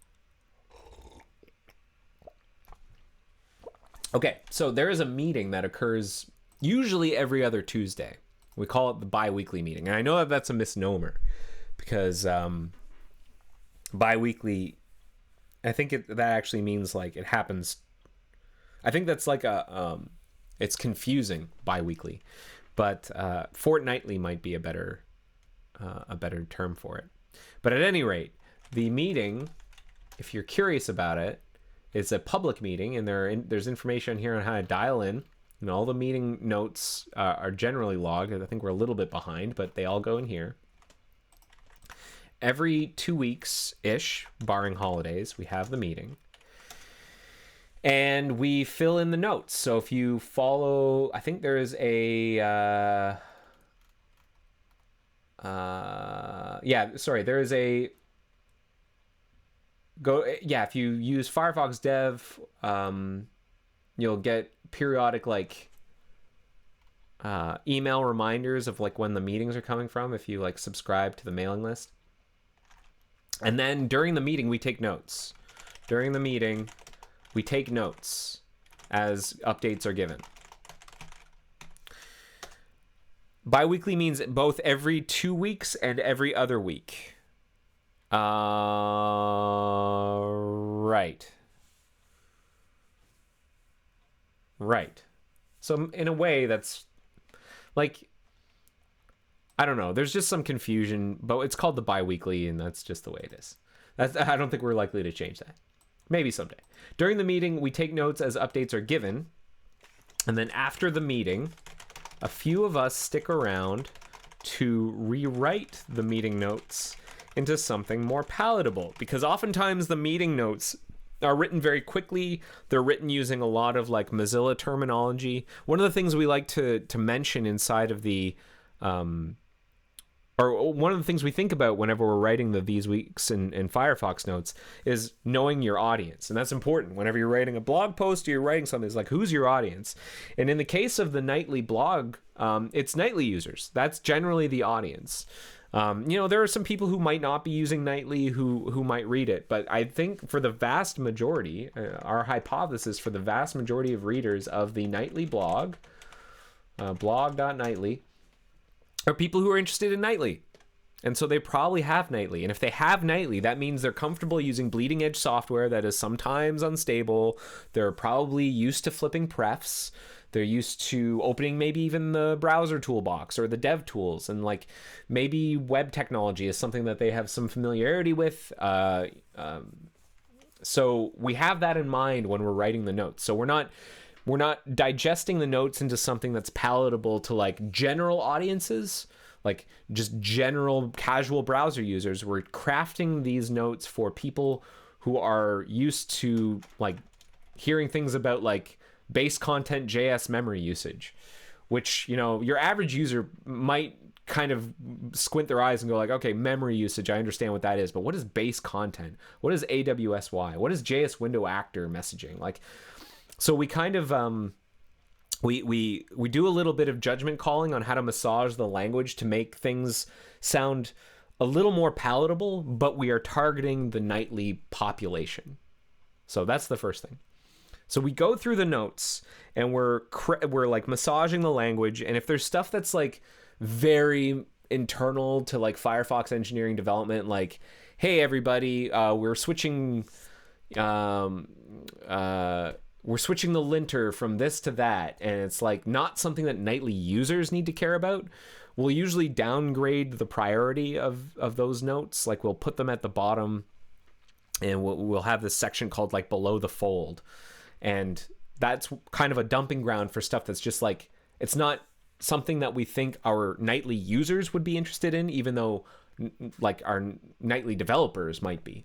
Okay, so there is a meeting that occurs usually every other Tuesday. We call it the bi-weekly meeting. And I know that that's a misnomer because bi-weekly, I think that actually means like it happens. I think that's like it's confusing bi-weekly, but fortnightly might be a better term for it. But at any rate, the meeting, if you're curious about it, is a public meeting, and there's information here on how to dial in. And all the meeting notes are generally logged. I think we're a little bit behind, but they all go in here. Every 2 weeks-ish, barring holidays, we have the meeting. And we fill in the notes. So if you follow, I think there is a... there is a... if you use Firefox Dev, you'll get periodic email reminders of like when the meetings are coming from if you like subscribe to the mailing list. And then during the meeting we take notes. During the meeting we take notes as updates are given. Bi-weekly means both every 2 weeks and every other week. Right. So in a way that's like, I don't know, there's just some confusion, but it's called the bi-weekly and that's just the way it is. I don't think we're likely to change that. Maybe someday. During the meeting, we take notes as updates are given. And then after the meeting, a few of us stick around to rewrite the meeting notes into something more palatable, because oftentimes the meeting notes are written very quickly. They're written using a lot of like Mozilla terminology. One of the things we like to mention inside of the or one of the things we think about whenever we're writing these weeks in Firefox notes is knowing your audience. And that's important. Whenever you're writing a blog post or you're writing something, it's like, who's your audience? And in the case of the nightly blog, it's nightly users. That's generally the audience. There are some people who might not be using Nightly who might read it, but I think for the vast majority, our hypothesis for the vast majority of readers of the Nightly blog, blog.nightly, are people who are interested in Nightly. And so they probably have Nightly. And if they have Nightly, that means they're comfortable using bleeding edge software that is sometimes unstable. They're probably used to flipping prefs. They're used to opening maybe even the browser toolbox or the dev tools. And like maybe web technology is something that they have some familiarity with. So we have that in mind when we're writing the notes. So we're not digesting the notes into something that's palatable to like general audiences, like just general casual browser users. We're crafting these notes for people who are used to like hearing things about like base content JS memory usage, which, your average user might kind of squint their eyes and go like, okay, memory usage, I understand what that is, but what is base content? What is AWSY? What is JS window actor messaging? Like, so we kind of we do a little bit of judgment calling on how to massage the language to make things sound a little more palatable, but we are targeting the Nightly population. So that's the first thing. So we go through the notes and we're like massaging the language, and if there's stuff that's like very internal to like Firefox engineering development, like, hey everybody, we're switching the linter from this to that, and it's like not something that Nightly users need to care about, we'll usually downgrade the priority of those notes. Like we'll put them at the bottom, and we'll have this section called like below the fold, and that's kind of a dumping ground for stuff that's just like, it's not something that we think our Nightly users would be interested in, even though like our Nightly developers might be.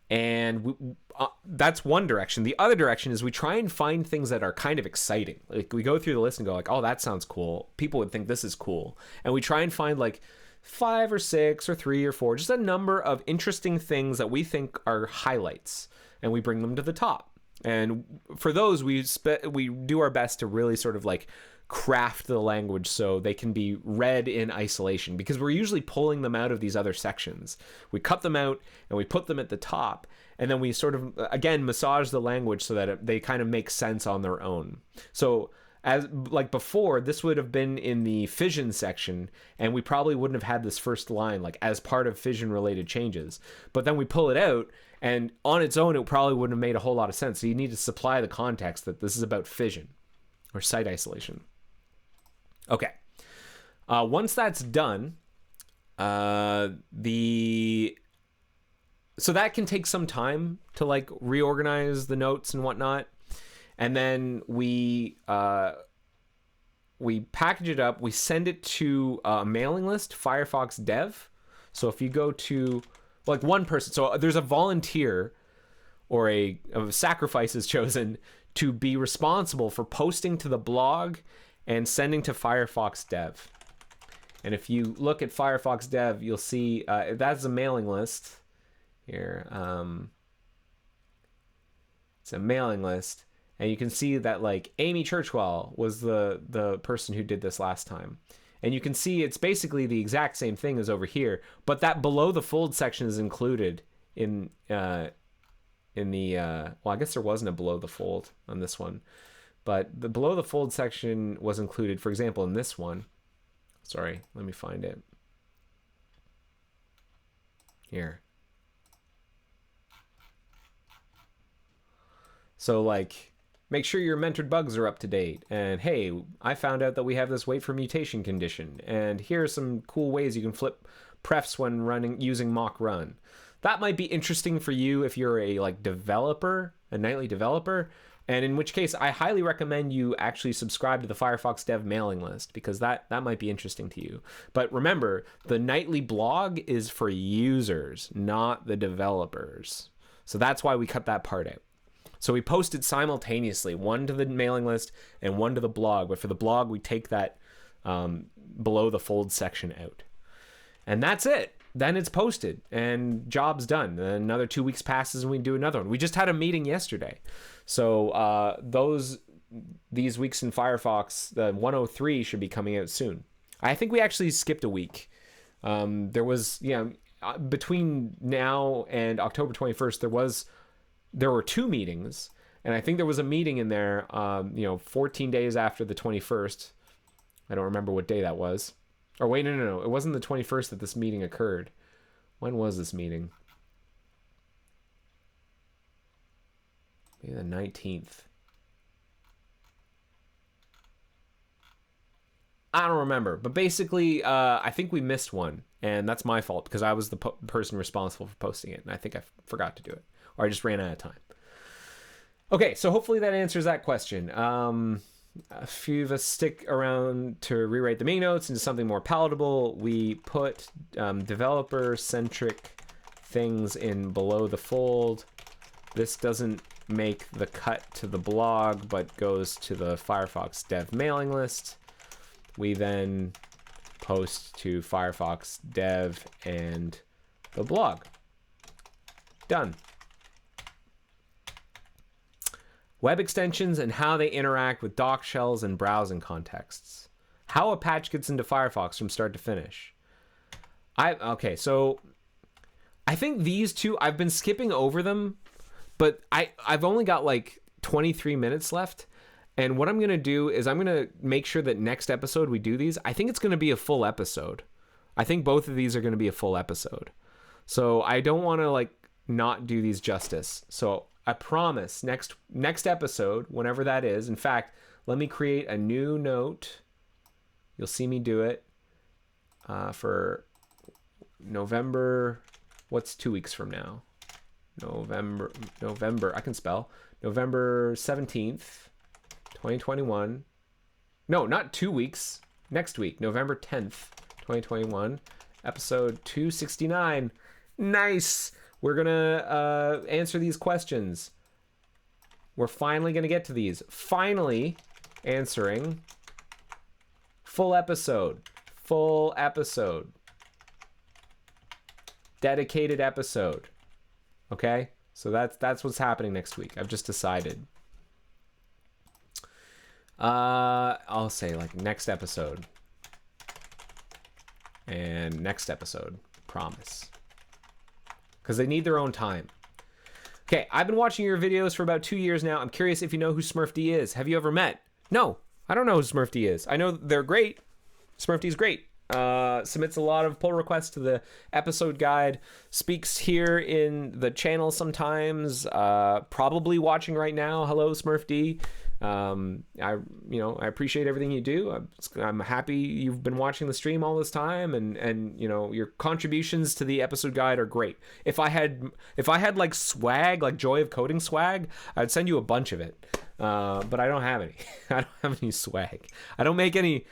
And that's one direction. The other direction is we try and find things that are kind of exciting. Like we go through the list and go like, oh, that sounds cool. People would think this is cool. And we try and find like 5 or 6 or 3 or 4, just a number of interesting things that we think are highlights, and we bring them to the top. And for those, we do our best to really sort of like craft the language so they can be read in isolation, because we're usually pulling them out of these other sections. We cut them out and we put them at the top, and then we sort of again massage the language so that they kind of make sense on their own. So as like before, this would have been in the Fission section, and we probably wouldn't have had this first line like as part of Fission related changes. But then we pull it out, and on its own it probably wouldn't have made a whole lot of sense. So you need to supply the context that this is about Fission or site isolation. Okay. Once that's done, so that can take some time to like reorganize the notes and whatnot, and then we package it up. We send it to a mailing list, Firefox Dev. So if you go to like one person, so there's a volunteer or a sacrifice is chosen to be responsible for posting to the blog and sending to Firefox Dev. And if you look at Firefox Dev, you'll see that's a mailing list here. It's a mailing list, and you can see that like Amy Churchwell was the person who did this last time. And you can see it's basically the exact same thing as over here, but that below the fold section is included in the well, I guess there wasn't a below the fold on this one. But the below the fold section was included, for example, in this one. Sorry, let me find it. Here. So like, make sure your mentored bugs are up to date. And hey, I found out that we have this wait for mutation condition. And here are some cool ways you can flip prefs when using mock run. That might be interesting for you if you're a like developer, a Nightly developer. And in which case, I highly recommend you actually subscribe to the Firefox Dev mailing list, because that might be interesting to you. But remember, the Nightly blog is for users, not the developers. So that's why we cut that part out. So we posted simultaneously, one to the mailing list and one to the blog. But for the blog, we take that below the fold section out. And that's it. Then it's posted and job's done. Then another 2 weeks passes and we do another one. We just had a meeting yesterday. So these weeks in Firefox, the 103 should be coming out soon. I think we actually skipped a week. There was, between now and October 21st, there were 2 meetings, and I think there was a meeting in there, 14 days after the 21st. I don't remember what day that was. Or wait, no. It wasn't the 21st that this meeting occurred. When was this meeting? Maybe the 19th. I don't remember. But basically, I think we missed one. And that's my fault because I was the person responsible for posting it. And I think I forgot to do it. Or I just ran out of time. Okay, so hopefully that answers that question. A few of us stick around to rewrite the main notes into something more palatable. We put developer-centric things in below the fold. This doesn't make the cut to the blog, but goes to the Firefox dev mailing list. We then post to Firefox dev and the blog. Done. Web extensions and how they interact with doc shells and browsing contexts. How a patch gets into Firefox from start to finish. So I think these two, I've been skipping over them, but I've only got like 23 minutes left. And what I'm going to do is I'm going to make sure that next episode we do these. I think it's going to be a full episode. I think both of these are going to be a full episode. So I don't want to not do these justice. So I promise next episode, whenever that is. In fact, let me create a new note. You'll see me do it for November. What's 2 weeks from now? November. I can spell. November 17th, 2021. No, not 2 weeks. Next week, November 10th, 2021. Episode 269. Nice. We're going to answer these questions. We're finally going to get to these. Finally answering. Full episode. Dedicated episode. Okay? So that's what's happening next week. I've just decided. I'll say next episode. And next episode. Promise. Because they need their own time. Okay, I've been watching your videos for about 2 years now. I'm curious if you know who SmurfD is. Have you ever met? No, I don't know who SmurfD is. I know they're great. SmurfD's great. Submits a lot of pull requests to the episode guide. Speaks here in the channel sometimes. Probably watching right now. Hello, SmurfD. I appreciate everything you do. I'm happy you've been watching the stream all this time, and your contributions to the episode guide are great. If I had like swag, like Joy of Coding swag, I'd send you a bunch of it. But I don't have any. I don't have any swag. I don't make any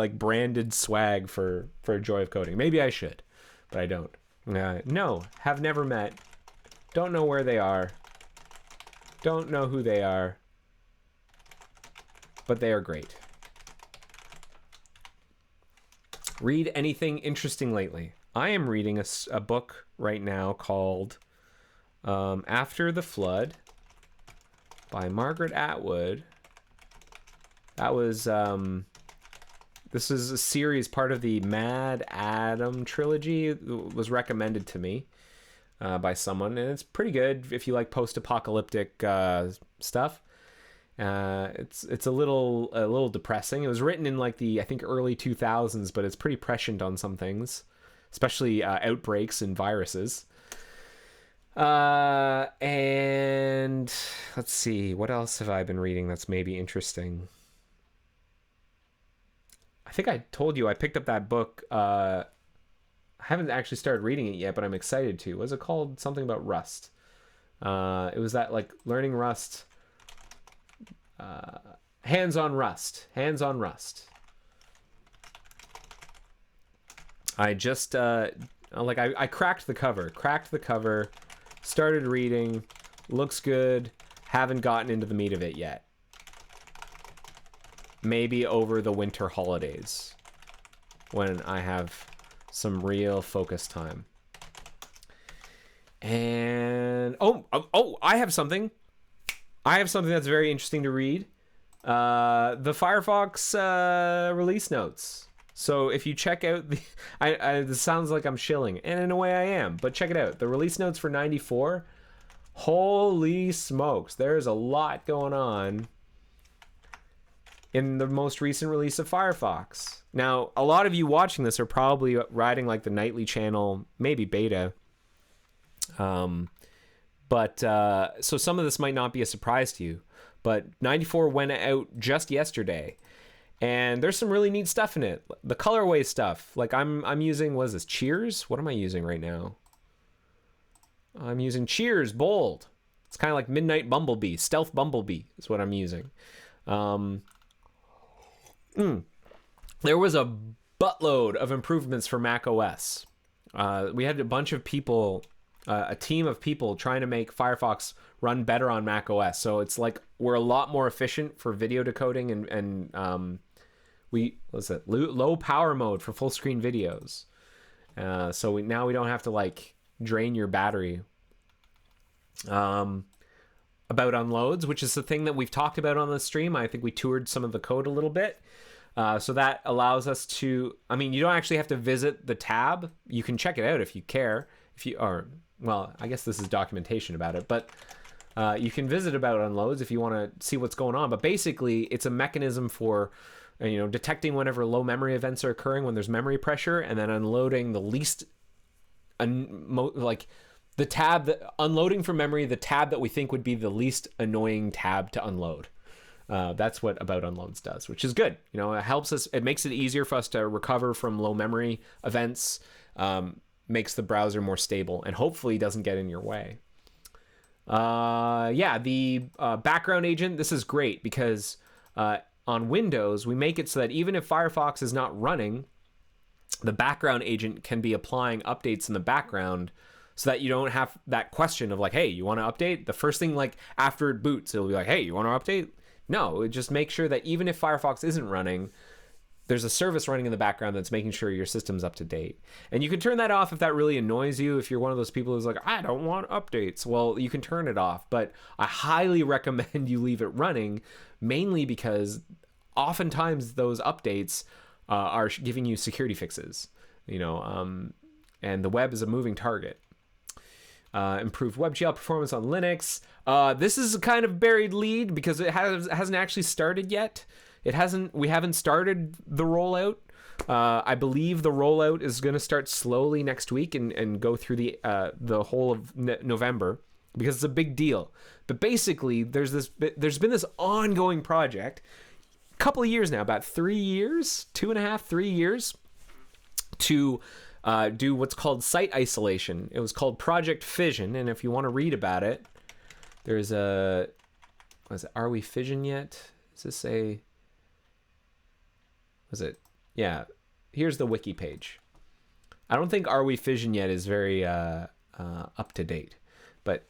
branded swag for Joy of Coding. Maybe I should, but I don't. No, have never met. Don't know where they are. Don't know who they are. But they are great. Read anything interesting lately? I am reading a book right now called After the Flood by Margaret Atwood. That was this is a series, part of the Mad Adam trilogy. It was recommended to me by someone, and it's pretty good if you like post-apocalyptic stuff. It's a little depressing. It was written in the I think early 2000s, but it's pretty prescient on some things, especially outbreaks and viruses. And let's see, what else have I been reading that's maybe interesting? I think I told you I picked up that book. I haven't actually started reading it yet, but I'm excited to. Was it called something about Rust? It was that learning Rust. Hands-on Rust. I just I cracked the cover, started reading, looks good, haven't gotten into the meat of it yet. Maybe over the winter holidays when I have some real focus time. And I have something that's very interesting to read. The Firefox release notes. So if you check out the, this sounds like I'm shilling, and in a way I am, but check it out. The release notes for 94, holy smokes, there's a lot going on in the most recent release of Firefox. Now, a lot of you watching this are probably riding like the nightly channel, maybe beta. So some of this might not be a surprise to you, but 94 went out just yesterday. And there's some really neat stuff in it. The colorway stuff. Like I'm using, what is this, Cheers? What am I using right now? I'm using Cheers Bold. It's kind of like Midnight Bumblebee. Stealth Bumblebee is what I'm using. There was a buttload of improvements for Mac OS. We had a bunch of people, a team of people trying to make Firefox run better on Mac OS. So it's like we're a lot more efficient for video decoding and low power mode for full screen videos. So now we don't have to like drain your battery. About unloads, which is the thing that we've talked about on the stream. I think we toured some of the code a little bit. So that allows us to, I mean, you don't actually have to visit the tab. You can check it out if you care. I guess this is documentation about it, but you can visit about unloads if you want to see what's going on. But basically, it's a mechanism for, detecting whenever low memory events are occurring when there's memory pressure, and then unloading the least, the tab that, unloading from memory, the tab that we think would be the least annoying tab to unload. That's what about unloads does, which is good. It helps us. It makes it easier for us to recover from low memory events. Makes the browser more stable and hopefully doesn't get in your way. The background agent. This is great because on Windows we make it so that even if Firefox is not running, the background agent can be applying updates in the background, so that you don't have that question of like, hey, you want to update? The first thing, like after it boots, it'll be like, hey, you want to update? No, it just makes sure that even if Firefox isn't running, there's a service running in the background that's making sure your system's up to date. And you can turn that off if that really annoys you. If you're one of those people who's like, I don't want updates, well, you can turn it off. But I highly recommend you leave it running, mainly because oftentimes those updates are giving you security fixes, and the web is a moving target. Improved Webgl performance on Linux. This is a kind of buried lead because it hasn't actually started yet. We haven't started the rollout. I believe the rollout is going to start slowly next week and go through the whole of November because it's a big deal. But basically, there's been this ongoing project, a couple of years now, about 3 years, 2.5, 3 years, to do what's called site isolation. It was called Project Fission, and if you want to read about it, there's Are We Fission Yet? Yeah, here's the wiki page. I don't think Are We Fission Yet is very up to date, but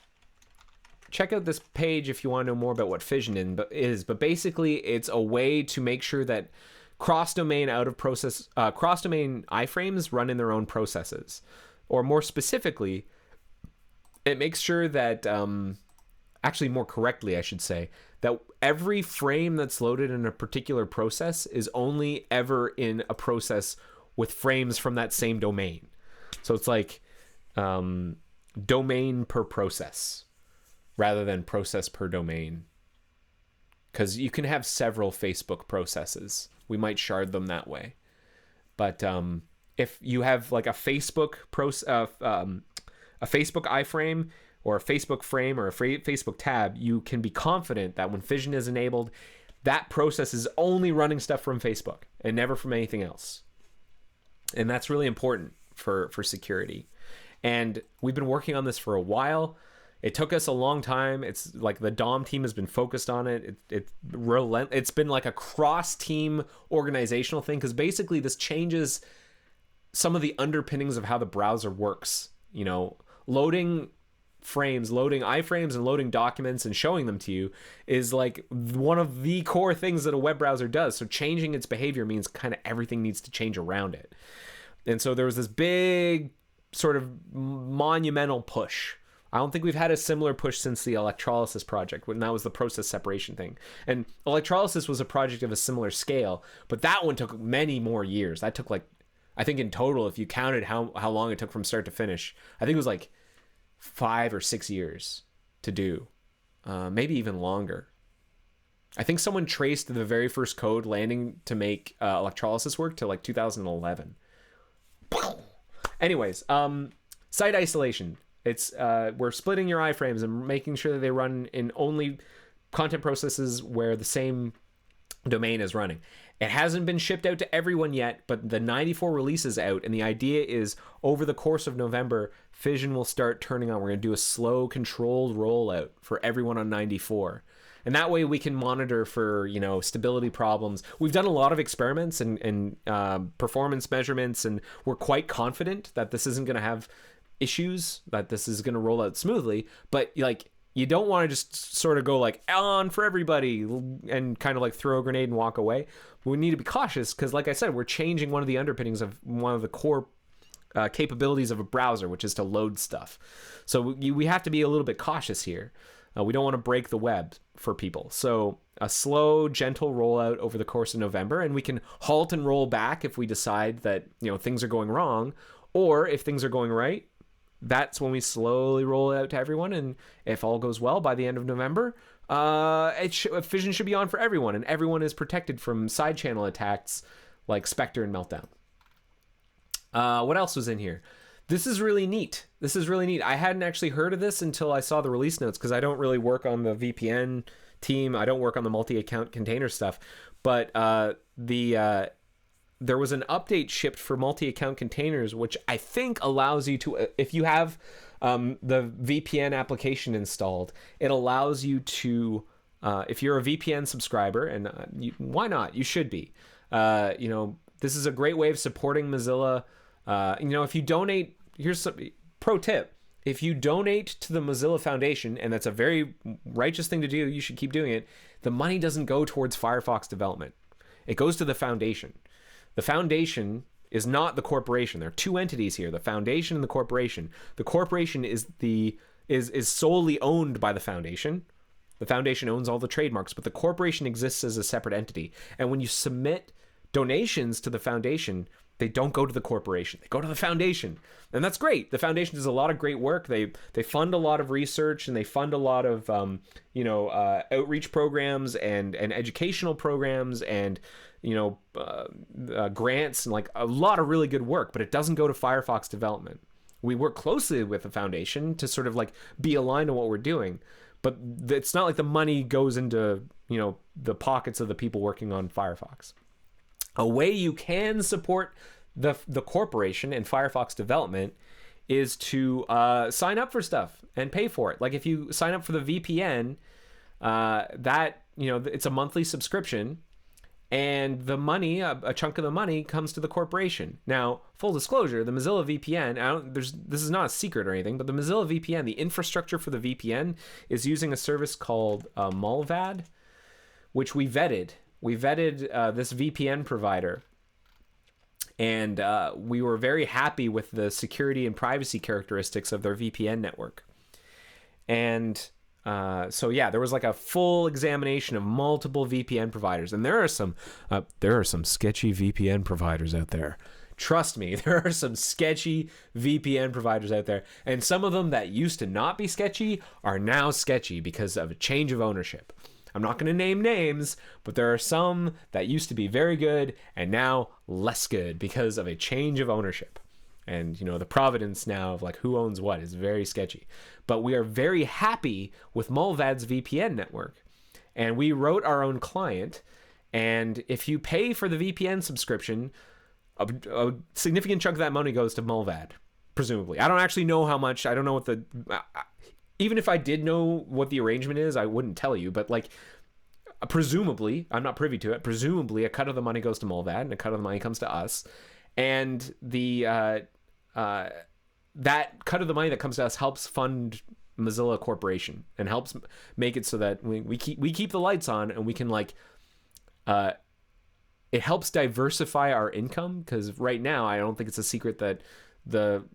check out this page if you want to know more about what Fission is. But basically, it's a way to make sure that cross-domain cross-domain iframes run in their own processes, or more specifically, it makes sure that, actually more correctly, I should say, that every frame that's loaded in a particular process is only ever in a process with frames from that same domain. So it's like domain per process rather than process per domain, because you can have several Facebook processes. We might shard them that way. But if you have like a Facebook iframe or a Facebook frame or a Facebook tab, you can be confident that when Fission is enabled, that process is only running stuff from Facebook and never from anything else. And that's really important for security. And we've been working on this for a while. It took us a long time. It's like the DOM team has been focused on it. It's been like a cross-team organizational thing, because basically this changes some of the underpinnings of how the browser works. Loading frames, loading iframes, and loading documents and showing them to you is like one of the core things that a web browser does. So changing its behavior means kind of everything needs to change around it. And so there was this big sort of monumental push. I don't think we've had a similar push since the electrolysis project, when that was the process separation thing. And electrolysis was a project of a similar scale, but that one took many more years. That took like, I think in total, if you counted how long it took from start to finish, I think it was like 5 or 6 years to do, maybe even longer. I think someone traced the very first code landing to make electrolysis work to like 2011. Anyways, site isolation. It's we're splitting your iframes and making sure that they run in only content processes where the same domain is running. It hasn't been shipped out to everyone yet, but the 94 release is out, and the idea is over the course of November, Fission will start turning on. We're going to do a slow, controlled rollout for everyone on 94. And that way we can monitor for, stability problems. We've done a lot of experiments and performance measurements, and we're quite confident that this isn't going to have issues, that this is going to roll out smoothly. But you don't want to just sort of go like on for everybody and kind of like throw a grenade and walk away. We need to be cautious because, like I said, we're changing one of the underpinnings of one of the core capabilities of a browser, which is to load stuff. So we have to be a little bit cautious here. We don't want to break the web for people. So a slow, gentle rollout over the course of November, and we can halt and roll back if we decide that things are going wrong, or if things are going right. That's when we slowly roll it out to everyone, and if all goes well by the end of November, Fission should be on for everyone, and everyone is protected from side channel attacks like Spectre and Meltdown. What else was in here? This is really neat. I hadn't actually heard of this until I saw the release notes, because I don't really work on the VPN team. I don't work on the multi-account container stuff, but there was an update shipped for multi-account containers, which I think allows you to, if you have the VPN application installed, it allows you to, if you're a VPN subscriber, and why not? You should be. This is a great way of supporting Mozilla. If you donate, here's some pro tip. If you donate to the Mozilla Foundation, and that's a very righteous thing to do, you should keep doing it, the money doesn't go towards Firefox development. It goes to the foundation. The foundation is not the corporation. There are two entities here, the foundation and the corporation. The corporation is solely owned by the foundation. The foundation owns all the trademarks, but the corporation exists as a separate entity. And when you submit donations to the foundation, they don't go to the corporation. They go to the foundation. And that's great. The foundation does a lot of great work. They fund a lot of research, and they fund a lot of outreach programs and educational programs and grants and like a lot of really good work, but it doesn't go to Firefox development. We work closely with the foundation to sort of like be aligned to what we're doing, but it's not like the money goes into, the pockets of the people working on Firefox. A way you can support the corporation and Firefox development is to sign up for stuff and pay for it. Like if you sign up for the VPN, it's a monthly subscription, and the money, a chunk of the money, comes to the corporation. Now, full disclosure, the Mozilla VPN, this is not a secret or anything, but the Mozilla VPN, the infrastructure for the VPN is using a service called Mulvad, which we vetted. We vetted this VPN provider, and we were very happy with the security and privacy characteristics of their VPN network. And there was like a full examination of multiple VPN providers, and there are some sketchy VPN providers out there. Trust me, there are some sketchy VPN providers out there, and some of them that used to not be sketchy are now sketchy because of a change of ownership. I'm not going to name names, but there are some that used to be very good and now less good because of a change of ownership. And, the providence now of like who owns what is very sketchy. But we are very happy with Mulvad's VPN network. And we wrote our own client. And if you pay for the VPN subscription, a significant chunk of that money goes to Mulvad, presumably. I don't actually know how much. I don't know what even if I did know what the arrangement is, I wouldn't tell you. But like, presumably, I'm not privy to it. Presumably, a cut of the money goes to Mulvad and a cut of the money comes to us. And that cut of the money that comes to us helps fund Mozilla Corporation and helps make it so that we keep the lights on, and we can it helps diversify our income, because right now I don't think it's a secret that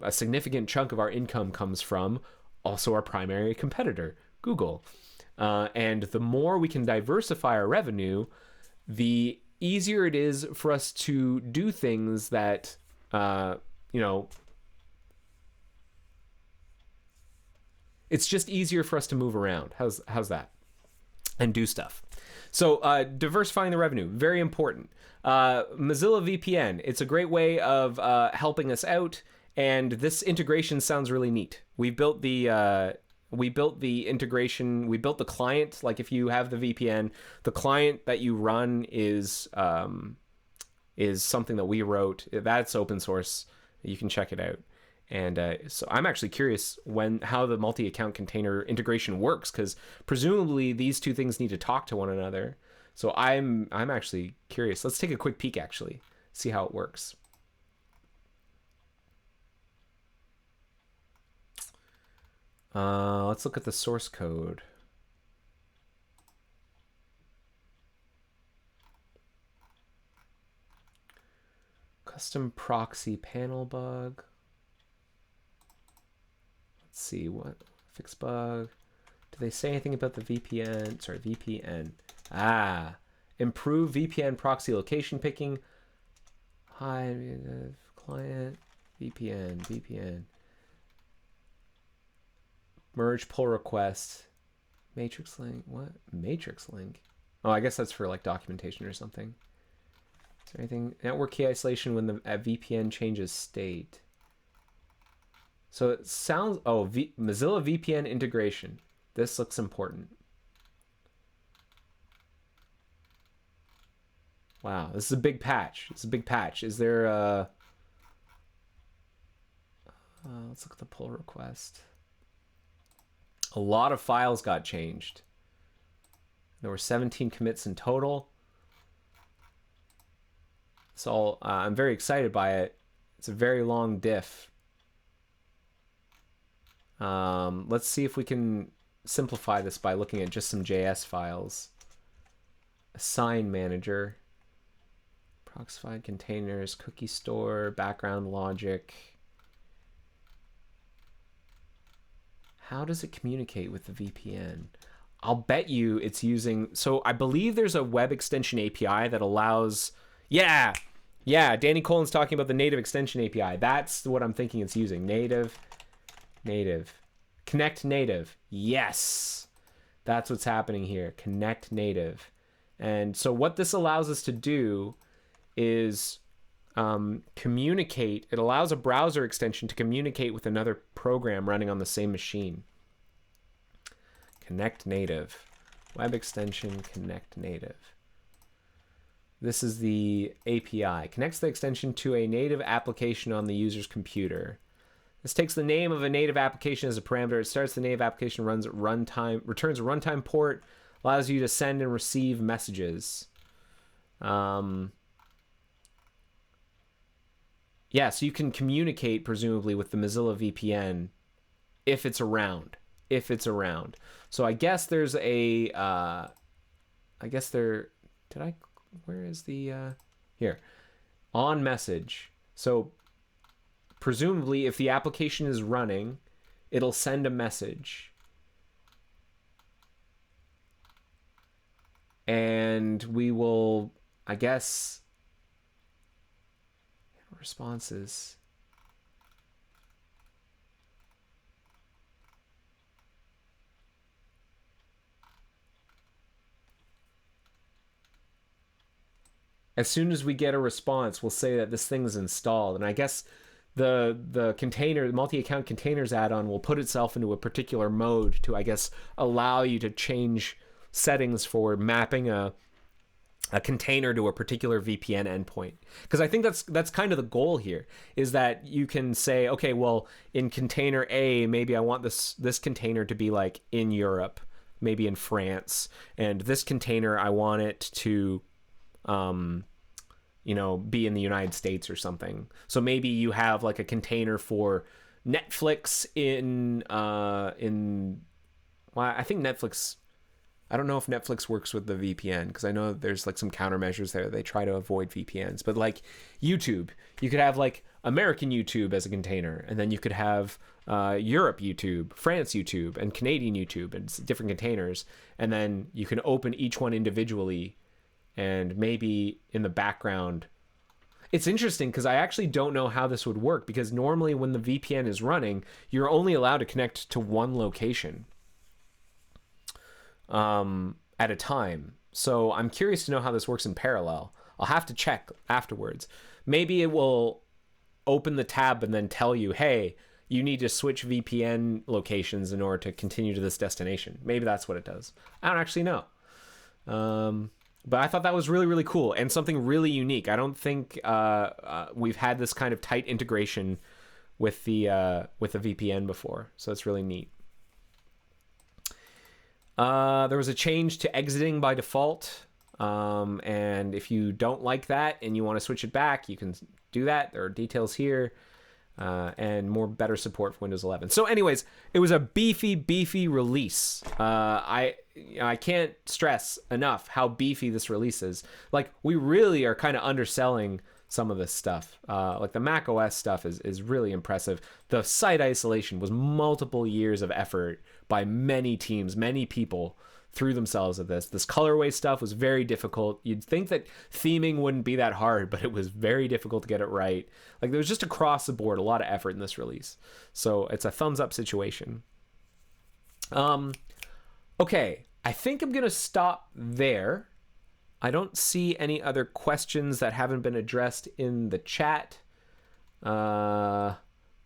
a significant chunk of our income comes from also our primary competitor, Google. And the more we can diversify our revenue, the easier it is for us to do things that, it's just easier for us to move around. How's that? And do stuff. So diversifying the revenue, very important. Mozilla VPN, it's a great way of helping us out, and this integration sounds really neat. We built the integration, we built the client. Like if you have the VPN, the client that you run is something that we wrote. That's open source. You can check it out. And so I'm actually curious how the multi-account container integration works, because presumably these two things need to talk to one another. So I'm actually curious. Let's take a quick peek, actually, see how it works. Let's look at the source code. Custom proxy panel bug. Let's see, what fix bug. Do they say anything about the VPN? Sorry, VPN. Improve VPN proxy location picking. Hi, client, VPN. Merge pull request. Matrix link. What? Matrix link? Oh, I guess that's for like documentation or something. Is there anything? Network key isolation when the VPN changes state. So it sounds, Mozilla VPN integration. This looks important. Wow, this is a big patch. Is there a... let's look at the pull request. A lot of files got changed. There were 17 commits in total. So I'm very excited by it. It's a very long diff. Let's see if we can simplify this by looking at just some JS files. Assign manager, proxified containers, cookie store, background logic. How does it communicate with the VPN? I'll bet you it's using, so I believe there's a web extension API that allows, yeah, Danny Colin's talking about the native extension API. That's what I'm thinking it's using. Native. Connect native. Yes. That's what's happening here. Connect native. And so what this allows us to do is communicate. It allows a browser extension to communicate with another program running on the same machine. Connect native. Web extension connect native. This is the API. Connects the extension to a native application on the user's computer. This takes the name of a native application as a parameter. It starts the native application, runs at runtime, returns a runtime port, allows you to send and receive messages. Yeah, so you can communicate presumably with the Mozilla VPN if it's around. So I guess there's a, where is the, here, on message. So presumably if the application is running, it'll send a message. And we will, I guess, responses. As soon as we get a response, we'll say that this thing is installed. And I guess the container, the multi-account containers add-on will put itself into a particular mode to, I guess, allow you to change settings for mapping a container to a particular VPN endpoint. Because I think that's kind of the goal here, is that you can say, okay, well, in container A, maybe I want this container to be like in Europe, maybe in France, and this container I want it to be in the United States or something. So maybe you have like a container for Netflix well, I think Netflix, I don't know if Netflix works with the VPN, because I know there's like some countermeasures there. They try to avoid VPNs, but like YouTube, you could have like American YouTube as a container, and then you could have Europe YouTube, France YouTube, and Canadian YouTube, and different containers, and then you can open each one individually, and maybe in the background. It's interesting because I actually don't know how this would work, because normally when the VPN is running, you're only allowed to connect to one location at a time. So I'm curious to know how this works in parallel. I'll have to check afterwards. Maybe it will open the tab and then tell you, hey, you need to switch VPN locations in order to continue to this destination. Maybe that's what it does. I don't actually know. But I thought that was really, really cool and something really unique. I don't think we've had this kind of tight integration with the VPN before, so it's really neat. There was a change to exiting by default, and if you don't like that and you want to switch it back, you can do that. There are details here, and more better support for Windows 11. So anyways, it was a beefy release. I can't stress enough how beefy this release is. Like, we really are kind of underselling some of this stuff. Like the Mac OS stuff is really impressive. The site isolation was multiple years of effort by many teams, many people threw themselves at this. This colorway stuff was very difficult. You'd think that theming wouldn't be that hard, but it was very difficult to get it right. Like, there was just across the board a lot of effort in this release. So it's a thumbs up situation. Okay, I think I'm going to stop there. I don't see any other questions that haven't been addressed in the chat.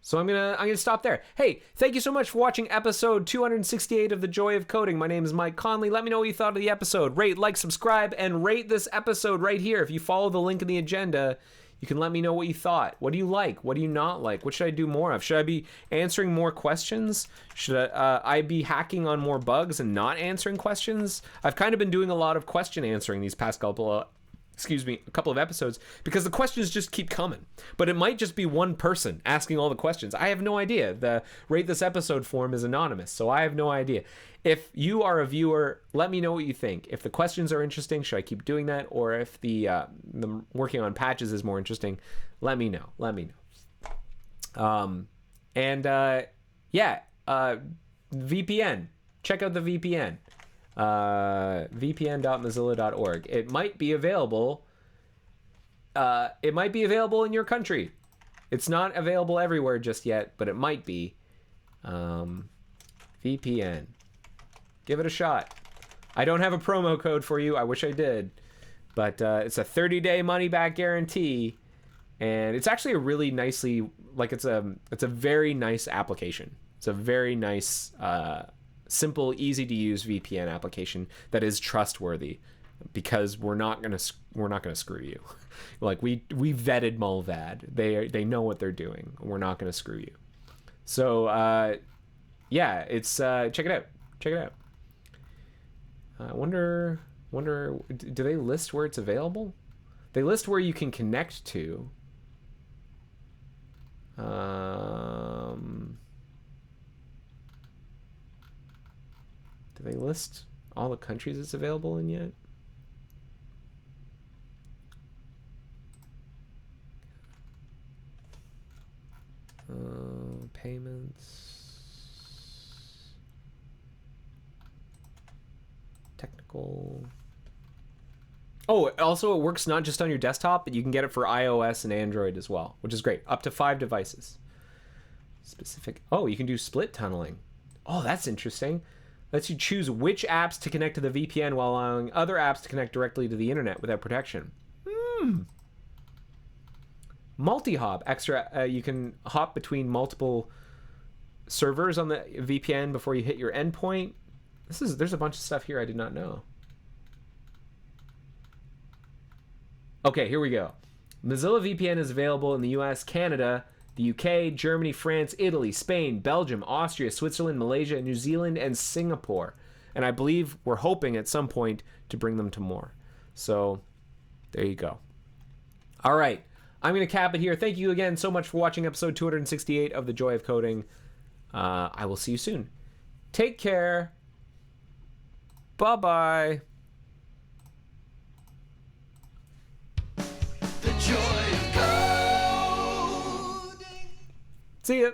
So I'm gonna stop there. Hey, thank you so much for watching episode 268 of The Joy of Coding. My name is Mike Conley. Let me know what you thought of the episode. Rate, like, subscribe, and rate this episode right here. If you follow the link in the agenda, you can let me know what you thought. What do you like? What do you not like? What should I do more of? Should I be answering more questions? Should I be hacking on more bugs and not answering questions? I've kind of been doing a lot of question answering these past couple of episodes, because the questions just keep coming. But it might just be one person asking all the questions. I have no idea. The rate this episode form is anonymous, so I have no idea. If you are a viewer, let me know what you think. If the questions are interesting, should I keep doing that? Or if the working on patches is more interesting, let me know. VPN. Check out the VPN. vpn.mozilla.org. It might be available. It might be available in your country. It's not available everywhere just yet, but it might be. VPN. Give it a shot. I don't have a promo code for you. I wish I did, but it's a 30-day money-back guarantee, and it's actually a really nicely, like, it's a very nice application. It's a very nice, simple, easy to use VPN application that is trustworthy, because we're not gonna screw you. Like, we vetted Mulvad. They know what they're doing. We're not gonna screw you. So yeah, it's check it out. I wonder, do they list where it's available? They list where you can connect to. Do they list all the countries it's available in yet? Payments. Technical. Oh, also it works not just on your desktop, but you can get it for iOS and Android as well, which is great. Up to 5 devices. Specific. Oh, you can do split tunneling. Oh, that's interesting. Lets you choose which apps to connect to the VPN while allowing other apps to connect directly to the internet without protection. Multi-hop. Extra, you can hop between multiple servers on the VPN before you hit your endpoint. There's a bunch of stuff here I did not know. Okay, here we go. Mozilla VPN is available in the US, Canada, the UK, Germany, France, Italy, Spain, Belgium, Austria, Switzerland, Malaysia, New Zealand, and Singapore. And I believe we're hoping at some point to bring them to more. So there you go. All right, I'm going to cap it here. Thank you again so much for watching episode 268 of The Joy of Coding. I will see you soon. Take care. Bye-bye. The joy of code. See ya.